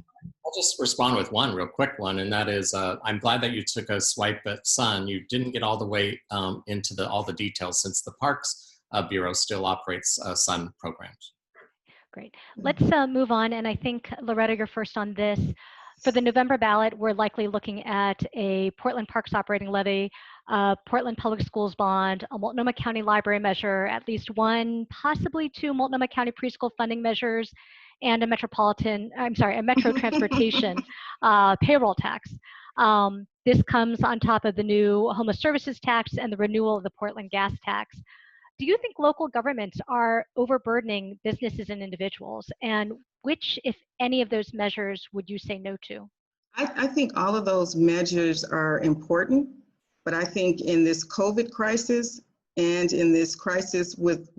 I'll just respond with one real quick one, and that is, I'm glad that you took a swipe at Sun. You didn't get all the way into all the details, since the Parks Bureau still operates Sun programs. Great. Let's move on, and I think, Loretta, you're first on this. For the November ballot, we're likely looking at a Portland Parks operating levy, Portland Public Schools bond, a Multnomah County Library measure, at least one, possibly two Multnomah County preschool funding measures, and a metro transportation payroll tax. This comes on top of the new homeless services tax and the renewal of the Portland gas tax. Do you think local governments are overburdening businesses and individuals? And which, if any of those measures, would you say no to? I think all of those measures are important, but I think in this COVID crisis and in this crisis with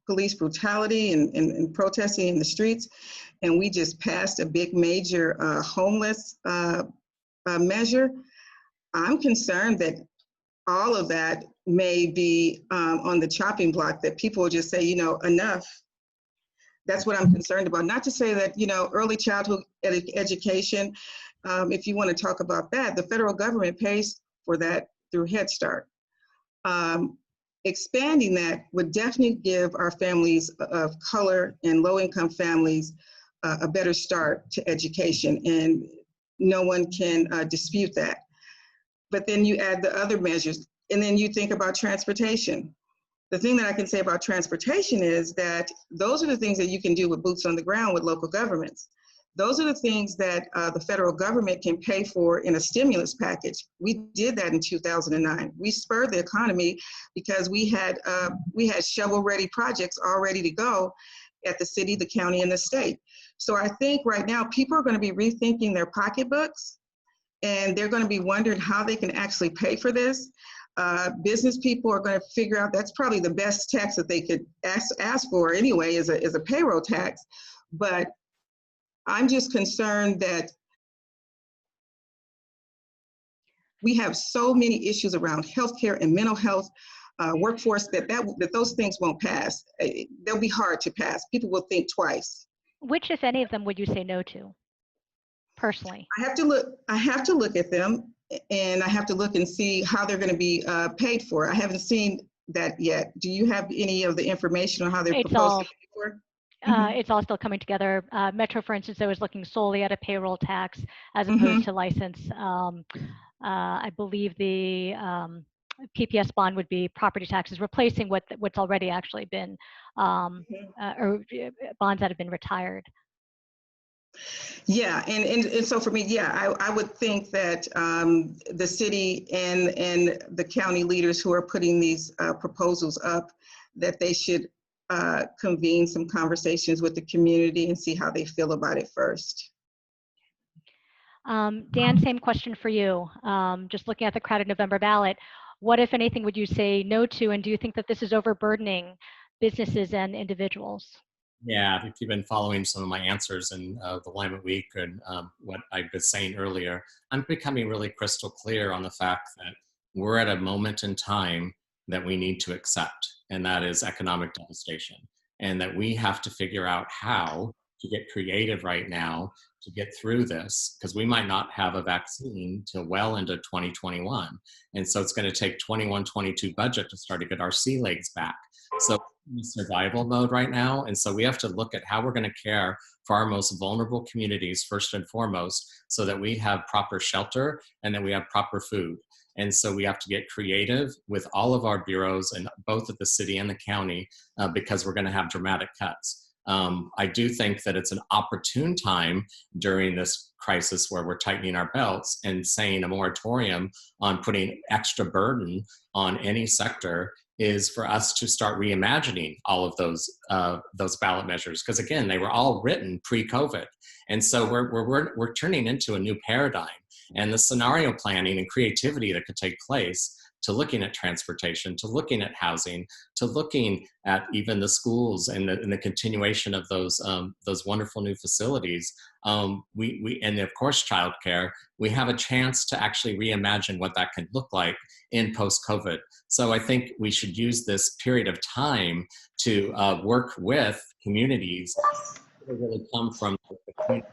police brutality and protesting in the streets, and we just passed a big major homeless measure, I'm concerned that all of that may be on the chopping block, that people will just say, enough. That's what I'm concerned about. Not to say that, early childhood education, if you want to talk about that, the federal government pays for that through Head Start. Expanding that would definitely give our families of color and low-income families a better start to education, and no one can dispute that. But then you add the other measures, and then you think about transportation. the thing that I can say about transportation is that those are the things that you can do with boots on the ground with local governments. Those are the things that the federal government can pay for in a stimulus package. We did that in 2009. We spurred the economy because we had shovel-ready projects all ready to go at the city, the county, and the state. So I think right now people are going to be rethinking their pocketbooks, and they're going to be wondering how they can actually pay for this. Business people are going to figure out that's probably the best tax that they could ask for anyway, is a payroll tax. But I'm just concerned that we have so many issues around healthcare and mental health, workforce, that those things won't pass. They'll be hard to pass. People will think twice. Which, if any of them, would you say no to, personally? I have to look at them, and I have to look and see how they're going to be paid for. I haven't seen that yet. Do you have any of the information on how they're proposed to be paid for? It's all still coming together. Metro, for instance, I was looking solely at a payroll tax as opposed to license. I believe the PPS bond would be property taxes, replacing what's already actually been, or bonds that have been retired. Yeah, and so for me, yeah, I would think that the city and the county leaders who are putting these proposals up, that they should convene some conversations with the community and see how they feel about it first. Dan, same question for you. Just looking at the crowded November ballot, what, if anything, would you say no to, and do you think that this is overburdening businesses and individuals? Yeah, if you've been following some of my answers in the Alignment Week and what I was saying earlier, I'm becoming really crystal clear on the fact that we're at a moment in time that we need to accept, and that is economic devastation, and that we have to figure out how to get creative right now to get through this, because we might not have a vaccine till well into 2021. And so it's going to take 21-22 budget to start to get our sea legs back. So we're in survival mode right now. And so we have to look at how we're going to care for our most vulnerable communities first and foremost, so that we have proper shelter and that we have proper food. And so we have to get creative with all of our bureaus, and both at the city and the county, because we're going to have dramatic cuts. I do think that it's an opportune time during this crisis where we're tightening our belts and saying a moratorium on putting extra burden on any sector is for us to start reimagining all of those ballot measures, because again, they were all written pre-COVID, and so we're turning into a new paradigm, and the scenario planning and creativity that could take place to looking at transportation, to looking at housing, to looking at even the schools and the continuation of those wonderful new facilities. And of course, childcare, we have a chance to actually reimagine what that could look like in post-COVID. So I think we should use this period of time to work with communities that really come from the community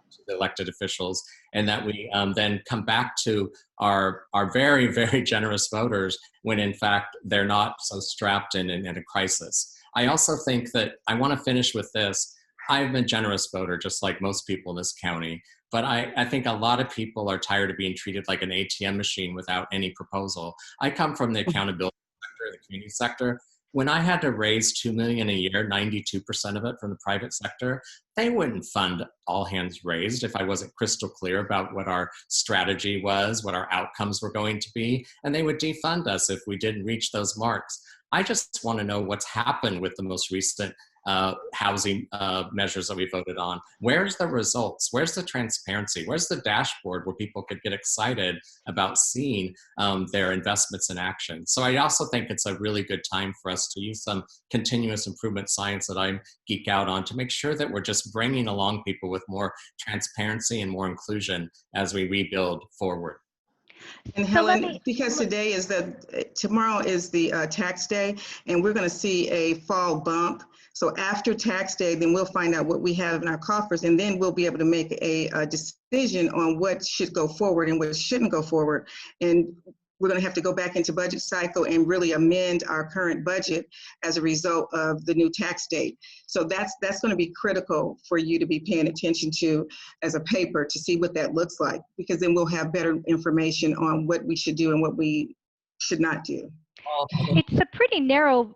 to the elected officials, and that we then come back to our very, very generous voters when in fact they're not so strapped in a crisis. I also think that I want to finish with this. I'm a generous voter, just like most people in this county, but I think a lot of people are tired of being treated like an ATM machine without any proposal. I come from the accountability sector, the community sector. When I had to raise $2 million a year, 92% of it from the private sector, they wouldn't fund all hands raised if I wasn't crystal clear about what our strategy was, what our outcomes were going to be, and they would defund us if we didn't reach those marks. I just want to know what's happened with the most recent housing measures that we voted on. Where's the results? Where's the transparency? Where's the dashboard where people could get excited about seeing their investments in action? So I also think it's a really good time for us to use some continuous improvement science that I geek out on to make sure that we're just bringing along people with more transparency and more inclusion as we rebuild forward. And Helen, because tomorrow is the tax day, and we're going to see a fall bump. So after tax day, then we'll find out what we have in our coffers, and then we'll be able to make a decision on what should go forward and what shouldn't go forward. And we're going to have to go back into budget cycle and really amend our current budget as a result of the new tax date. So that's going to be critical for you to be paying attention to as a paper to see what that looks like, because then we'll have better information on what we should do and what we should not do. It's a pretty narrow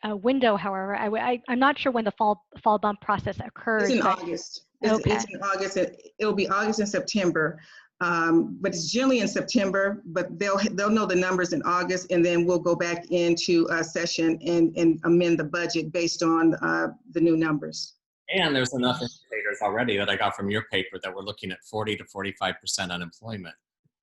window, however. I'm not sure when the fall bump process occurs. It's in but, August. Okay. It's in August. It'll be August and September. But it's generally in September, but they'll know the numbers in August, and then we'll go back into a session and amend the budget based on the new numbers. And there's enough indicators already that I got from your paper that we're looking at 40 to 45% unemployment.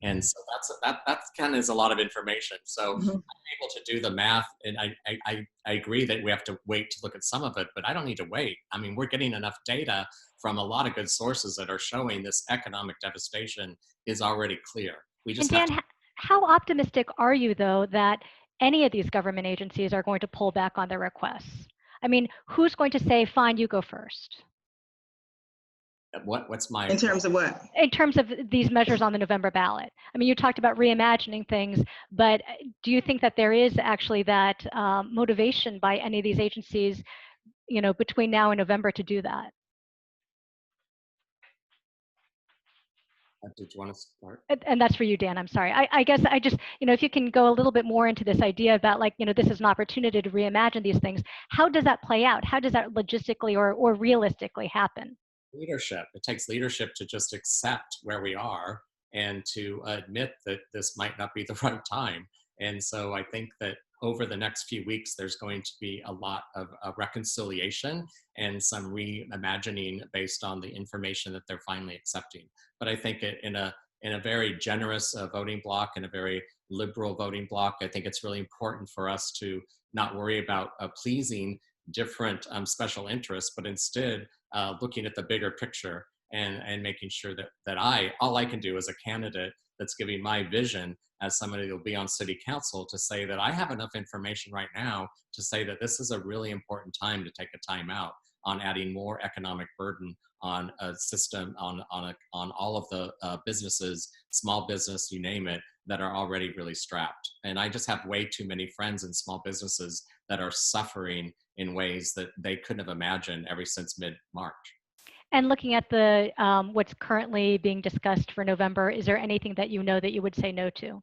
And so that kind of is a lot of information. So I'm able to do the math, and I agree that we have to wait to look at some of it, but I don't need to wait. I mean, we're getting enough data from a lot of good sources that are showing this economic devastation is already clear. We just and Dan, how optimistic are you, though, that any of these government agencies are going to pull back on their requests? I mean, who's going to say, fine, you go first? What's my... In terms of what? In terms of these measures on the November ballot. I mean, you talked about reimagining things, but do you think that there is actually that motivation by any of these agencies, you know, between now and November to do that? Did you want to start? And that's for you, Dan. I'm sorry. I guess I just, you know, if you can go a little bit more into this idea about, like, you know, this is an opportunity to reimagine these things. How does that play out? How does that logistically or realistically happen? Leadership. It takes leadership to just accept where we are and to admit that this might not be the right time. And so I think that over the next few weeks, there's going to be a lot of reconciliation and some reimagining based on the information that they're finally accepting. But I think in a very generous voting bloc and a very liberal voting bloc, I think it's really important for us to not worry about pleasing different special interests, but instead looking at the bigger picture and making sure that all I can do as a candidate that's giving my vision as somebody who will be on city council to say that I have enough information right now to say that this is a really important time to take a time out on adding more economic burden on a system, on all of the businesses, small business, you name it, that are already really strapped. And I just have way too many friends in small businesses that are suffering in ways that they couldn't have imagined ever since mid-March. And looking at the what's currently being discussed for November, is there anything that you know that you would say no to?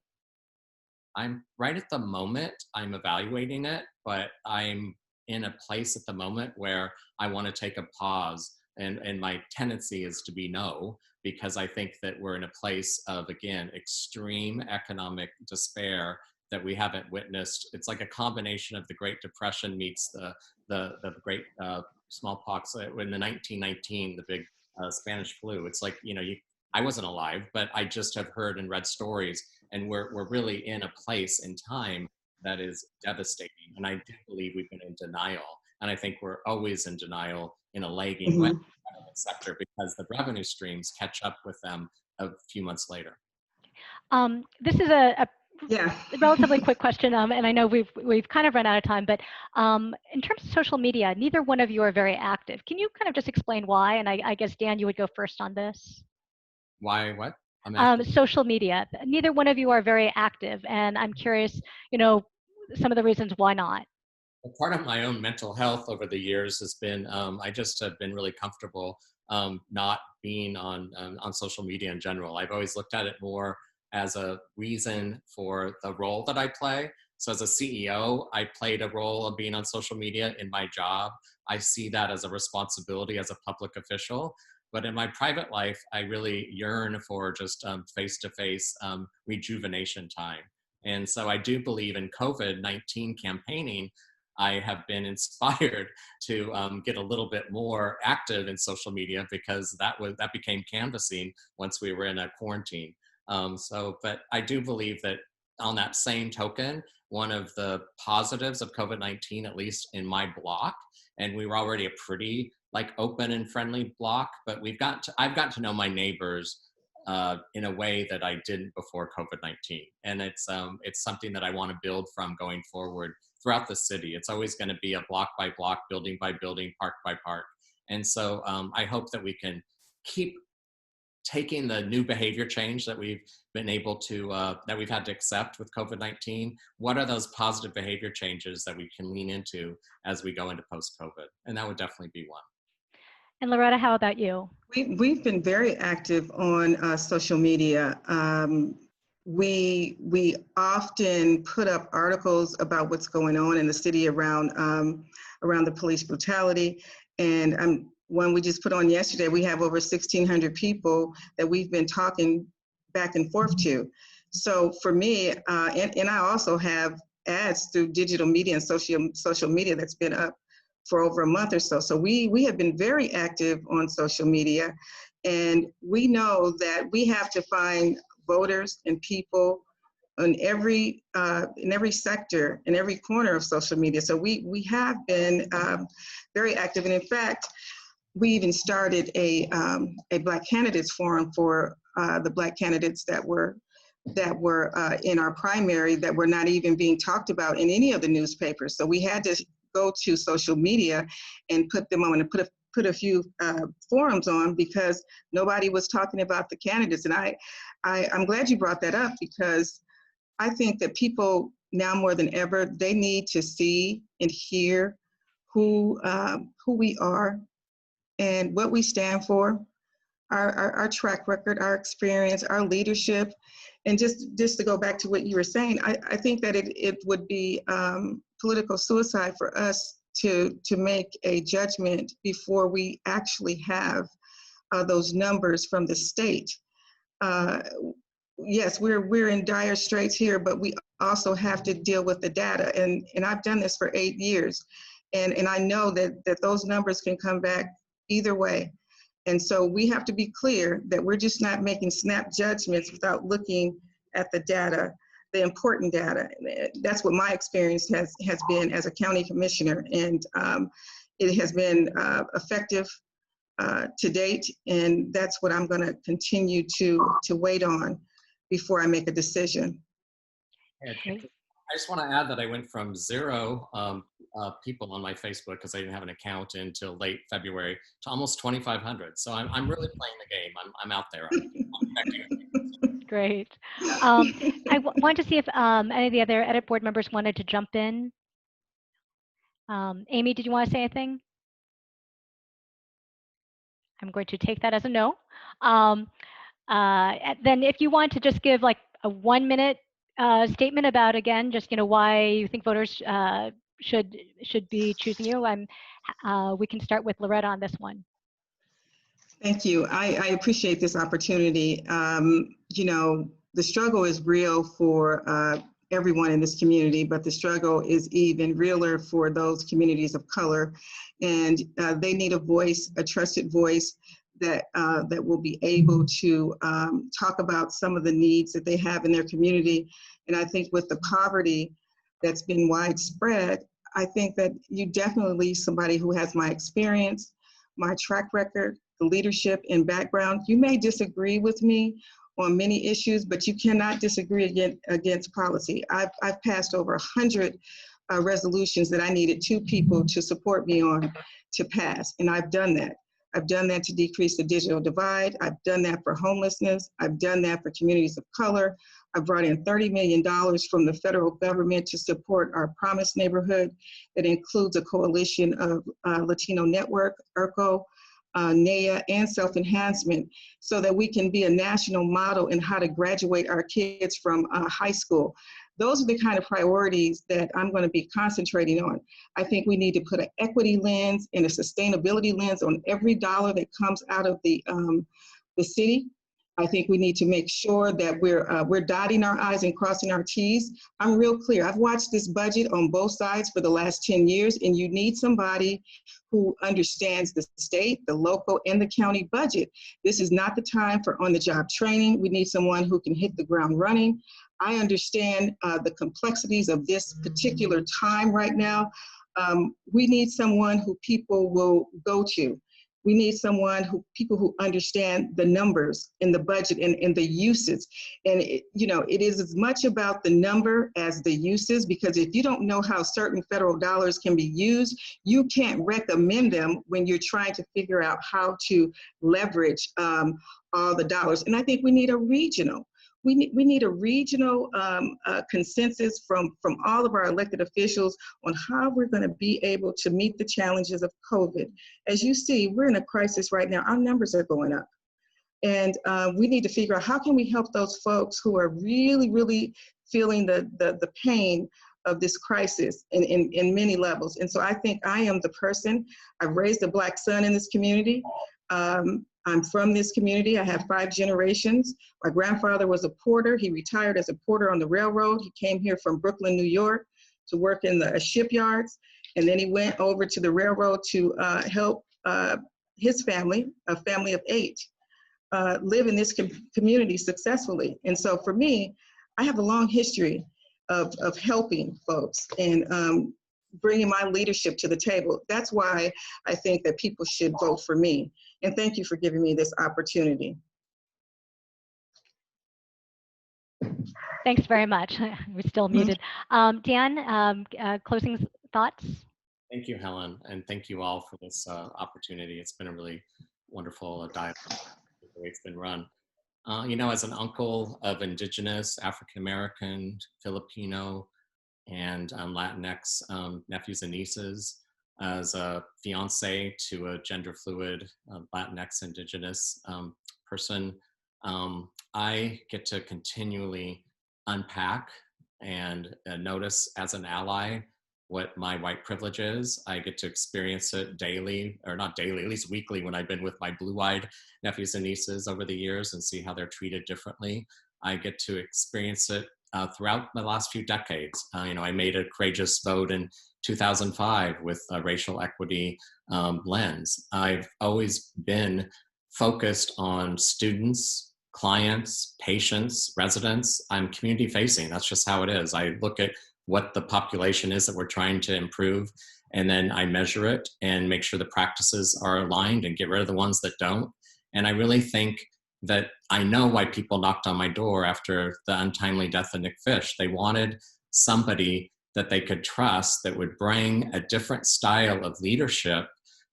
I'm right at the moment, I'm evaluating it, but I'm in a place at the moment where I want to take a pause. And my tendency is to be no, because I think that we're in a place of, again, extreme economic despair that we haven't witnessed. It's like a combination of the Great Depression meets the great smallpox in the 1919, the big Spanish flu. It's like, you know, I wasn't alive, but I just have heard and read stories, and we're really in a place in time that is devastating. And I do believe we've been in denial. And I think we're always in denial in a lagging way in the private sector, because the revenue streams catch up with them a few months later. This is a relatively quick question, and I know we've kind of run out of time, but in terms of social media, neither one of you are very active. Can you kind of just explain why? And I guess, Dan, you would go first on this. Why what? Social media. Neither one of you are very active, and I'm curious, you know, some of the reasons why not. Well, part of my own mental health over the years has been I just have been really comfortable not being on social media in general. I've always looked at it more as a reason for the role that I play. So as a CEO, I played a role of being on social media in my job. I see that as a responsibility as a public official. But in my private life, I really yearn for just face-to-face rejuvenation time. And so I do believe in COVID-19 campaigning. I have been inspired to get a little bit more active in social media, because that became canvassing once we were in a quarantine. But I do believe that on that same token, one of the positives of COVID-19, at least in my block, and we were already a pretty like open and friendly block, but I've gotten to know my neighbors in a way that I didn't before COVID-19. And it's something that I want to build from going forward throughout the city. It's always going to be a block by block, building by building, park by park. And so I hope that we can keep taking the new behavior change that we've been able to, that we've had to accept with COVID-19. What are those positive behavior changes that we can lean into as we go into post-COVID? And that would definitely be one. And Loretta, how about you? We've been very active on social media. we often put up articles about what's going on in the city around the police brutality. And one we just put on yesterday, we have over 1,600 people that we've been talking back and forth to. So for me, and I also have ads through digital media and social media that's been up for over a month or so. So we have been very active on social media, and we know that we have to find voters and people in every sector, in every corner of social media. So we have been very active, and in fact, we even started a Black Candidates Forum for the Black candidates that were in our primary that were not even being talked about in any of the newspapers. So we had to go to social media and put them on and put a few forums on, because nobody was talking about the candidates. And I'm glad you brought that up, because I think that people now more than ever, they need to see and hear who we are and what we stand for, our track record, our experience, our leadership. And just to go back to what you were saying, I think that it would be political suicide for us to make a judgment before we actually have those numbers from the state. Yes, we're in dire straits here, but we also have to deal with the data. And I've done this for 8 years, and I know that those numbers can come back either way. And so we have to be clear that we're just not making snap judgments without looking at the data, the important data. That's what my experience has been as a county commissioner, and it has been effective to date, and that's what I'm going to continue to wait on before I make a decision. I just want to add that I went from 0 people on my Facebook, because I didn't have an account until late February, to almost 2,500. So I'm really playing the game. I'm out there. Great. I wanted to see if any of the other edit board members wanted to jump in. Amy, did you want to say anything? I'm going to take that as a no. Then if you want to just give like a 1-minute statement about, again, just why you think voters should be choosing you, we can start with Loretta on this one. Thank you. I appreciate this opportunity. The struggle is real for everyone in this community, but the struggle is even realer for those communities of color. And they need a voice, a trusted voice that will be able to talk about some of the needs that they have in their community. And I think with the poverty that's been widespread, I think that you definitely need somebody who has my experience, my track record, the leadership and background. You may disagree with me on many issues, but you cannot disagree against policy. I've passed over 100 resolutions that I needed 2 people to support me on to pass, and I've done that. I've done that to decrease the digital divide. I've done that for homelessness. I've done that for communities of color. I brought in $30 million from the federal government to support our Promise neighborhood. It includes a coalition of Latino Network, ERCO, NEA, and self-enhancement, so that we can be a national model in how to graduate our kids from high school. Those are the kind of priorities that I'm going to be concentrating on. I think we need to put an equity lens and a sustainability lens on every dollar that comes out of the city. I think we need to make sure that we're dotting our I's and crossing our T's. I'm real clear. I've watched this budget on both sides for the last 10 years, and you need somebody who understands the state, the local, and the county budget. This is not the time for on-the-job training. We need someone who can hit the ground running. I understand the complexities of this particular time right now. We need someone who people will go to. We need someone people who understand the numbers and the budget and the uses. And it is as much about the number as the uses, because if you don't know how certain federal dollars can be used, you can't recommend them when you're trying to figure out how to leverage all the dollars. And I think we need a regional. We need a regional consensus from all of our elected officials on how we're going to be able to meet the challenges of COVID. As you see, we're in a crisis right now. Our numbers are going up. And we need to figure out how can we help those folks who are really, really feeling the pain of this crisis in many levels. And so I think I am the person. I've raised a Black son in this community. I'm from this community. I have 5 generations. My grandfather was a porter. He retired as a porter on the railroad. He came here from Brooklyn, New York to work in the shipyards. And then he went over to the railroad to help his family, a family of 8, live in this community successfully. And so for me, I have a long history of helping folks and bringing my leadership to the table. That's why I think that people should vote for me. And thank you for giving me this opportunity. Thanks very much. We're still muted. Dan, closing thoughts? Thank you, Helen, and thank you all for this opportunity. It's been a really wonderful dialogue, the way it's been run. You know, as an uncle of Indigenous, African-American, Filipino, and Latinx nephews and nieces, as a fiance to a gender fluid Latinx Indigenous person, I get to continually unpack and notice as an ally what my white privilege is. I get to experience it daily, or not daily, at least weekly, when I've been with my blue-eyed nephews and nieces over the years and see how they're treated differently. I get to experience it throughout the last few decades. You know, I made a courageous vote in 2005 with a racial equity lens. I've always been focused on students, clients, patients, residents. I'm community facing. That's just how it is. I look at what the population is that we're trying to improve, and then I measure it and make sure the practices are aligned and get rid of the ones that don't. And I really think that I know why people knocked on my door after the untimely death of Nick Fish. They wanted somebody that they could trust that would bring a different style of leadership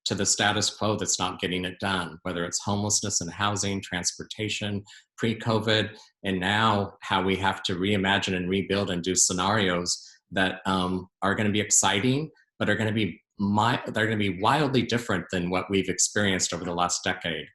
to the status quo that's not getting it done, whether it's homelessness and housing, transportation, pre-COVID, and now how we have to reimagine and rebuild and do scenarios that are going to be exciting, but are going to be they're going to be wildly different than what we've experienced over the last decade.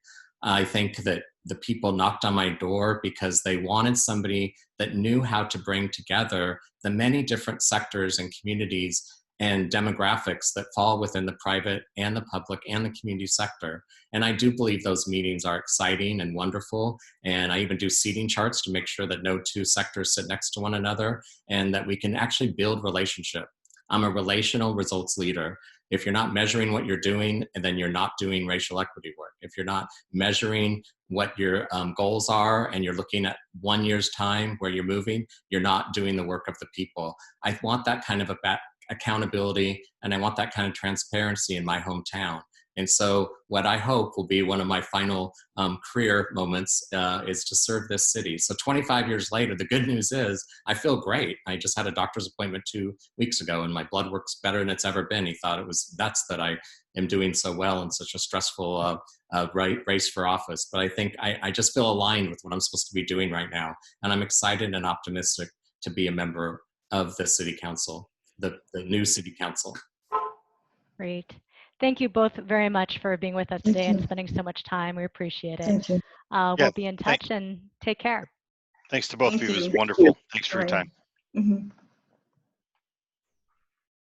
I think that the people knocked on my door because they wanted somebody that knew how to bring together the many different sectors and communities and demographics that fall within the private and the public and the community sector. And I do believe those meetings are exciting and wonderful. And I even do seating charts to make sure that no 2 sectors sit next to one another and that we can actually build relationship. I'm a relational results leader. If you're not measuring what you're doing, and then you're not doing racial equity work. If you're not measuring what your goals are and you're looking at 1 year's time where you're moving, you're not doing the work of the people. I want that kind of accountability, and I want that kind of transparency in my hometown. And so what I hope will be one of my final career moments is to serve this city. So 25 years later, the good news is I feel great. I just had a doctor's appointment 2 weeks ago and my blood work's better than it's ever been. He thought it was nuts that I am doing so well in such a stressful race for office. But I think I just feel aligned with what I'm supposed to be doing right now. And I'm excited and optimistic to be a member of the city council, the new city council. Great. Thank you both very much for being with us today and spending so much time. We appreciate it. Thank you. We'll be in touch and take care. Thanks to both of you. It was wonderful. Thanks for your time. Mm-hmm.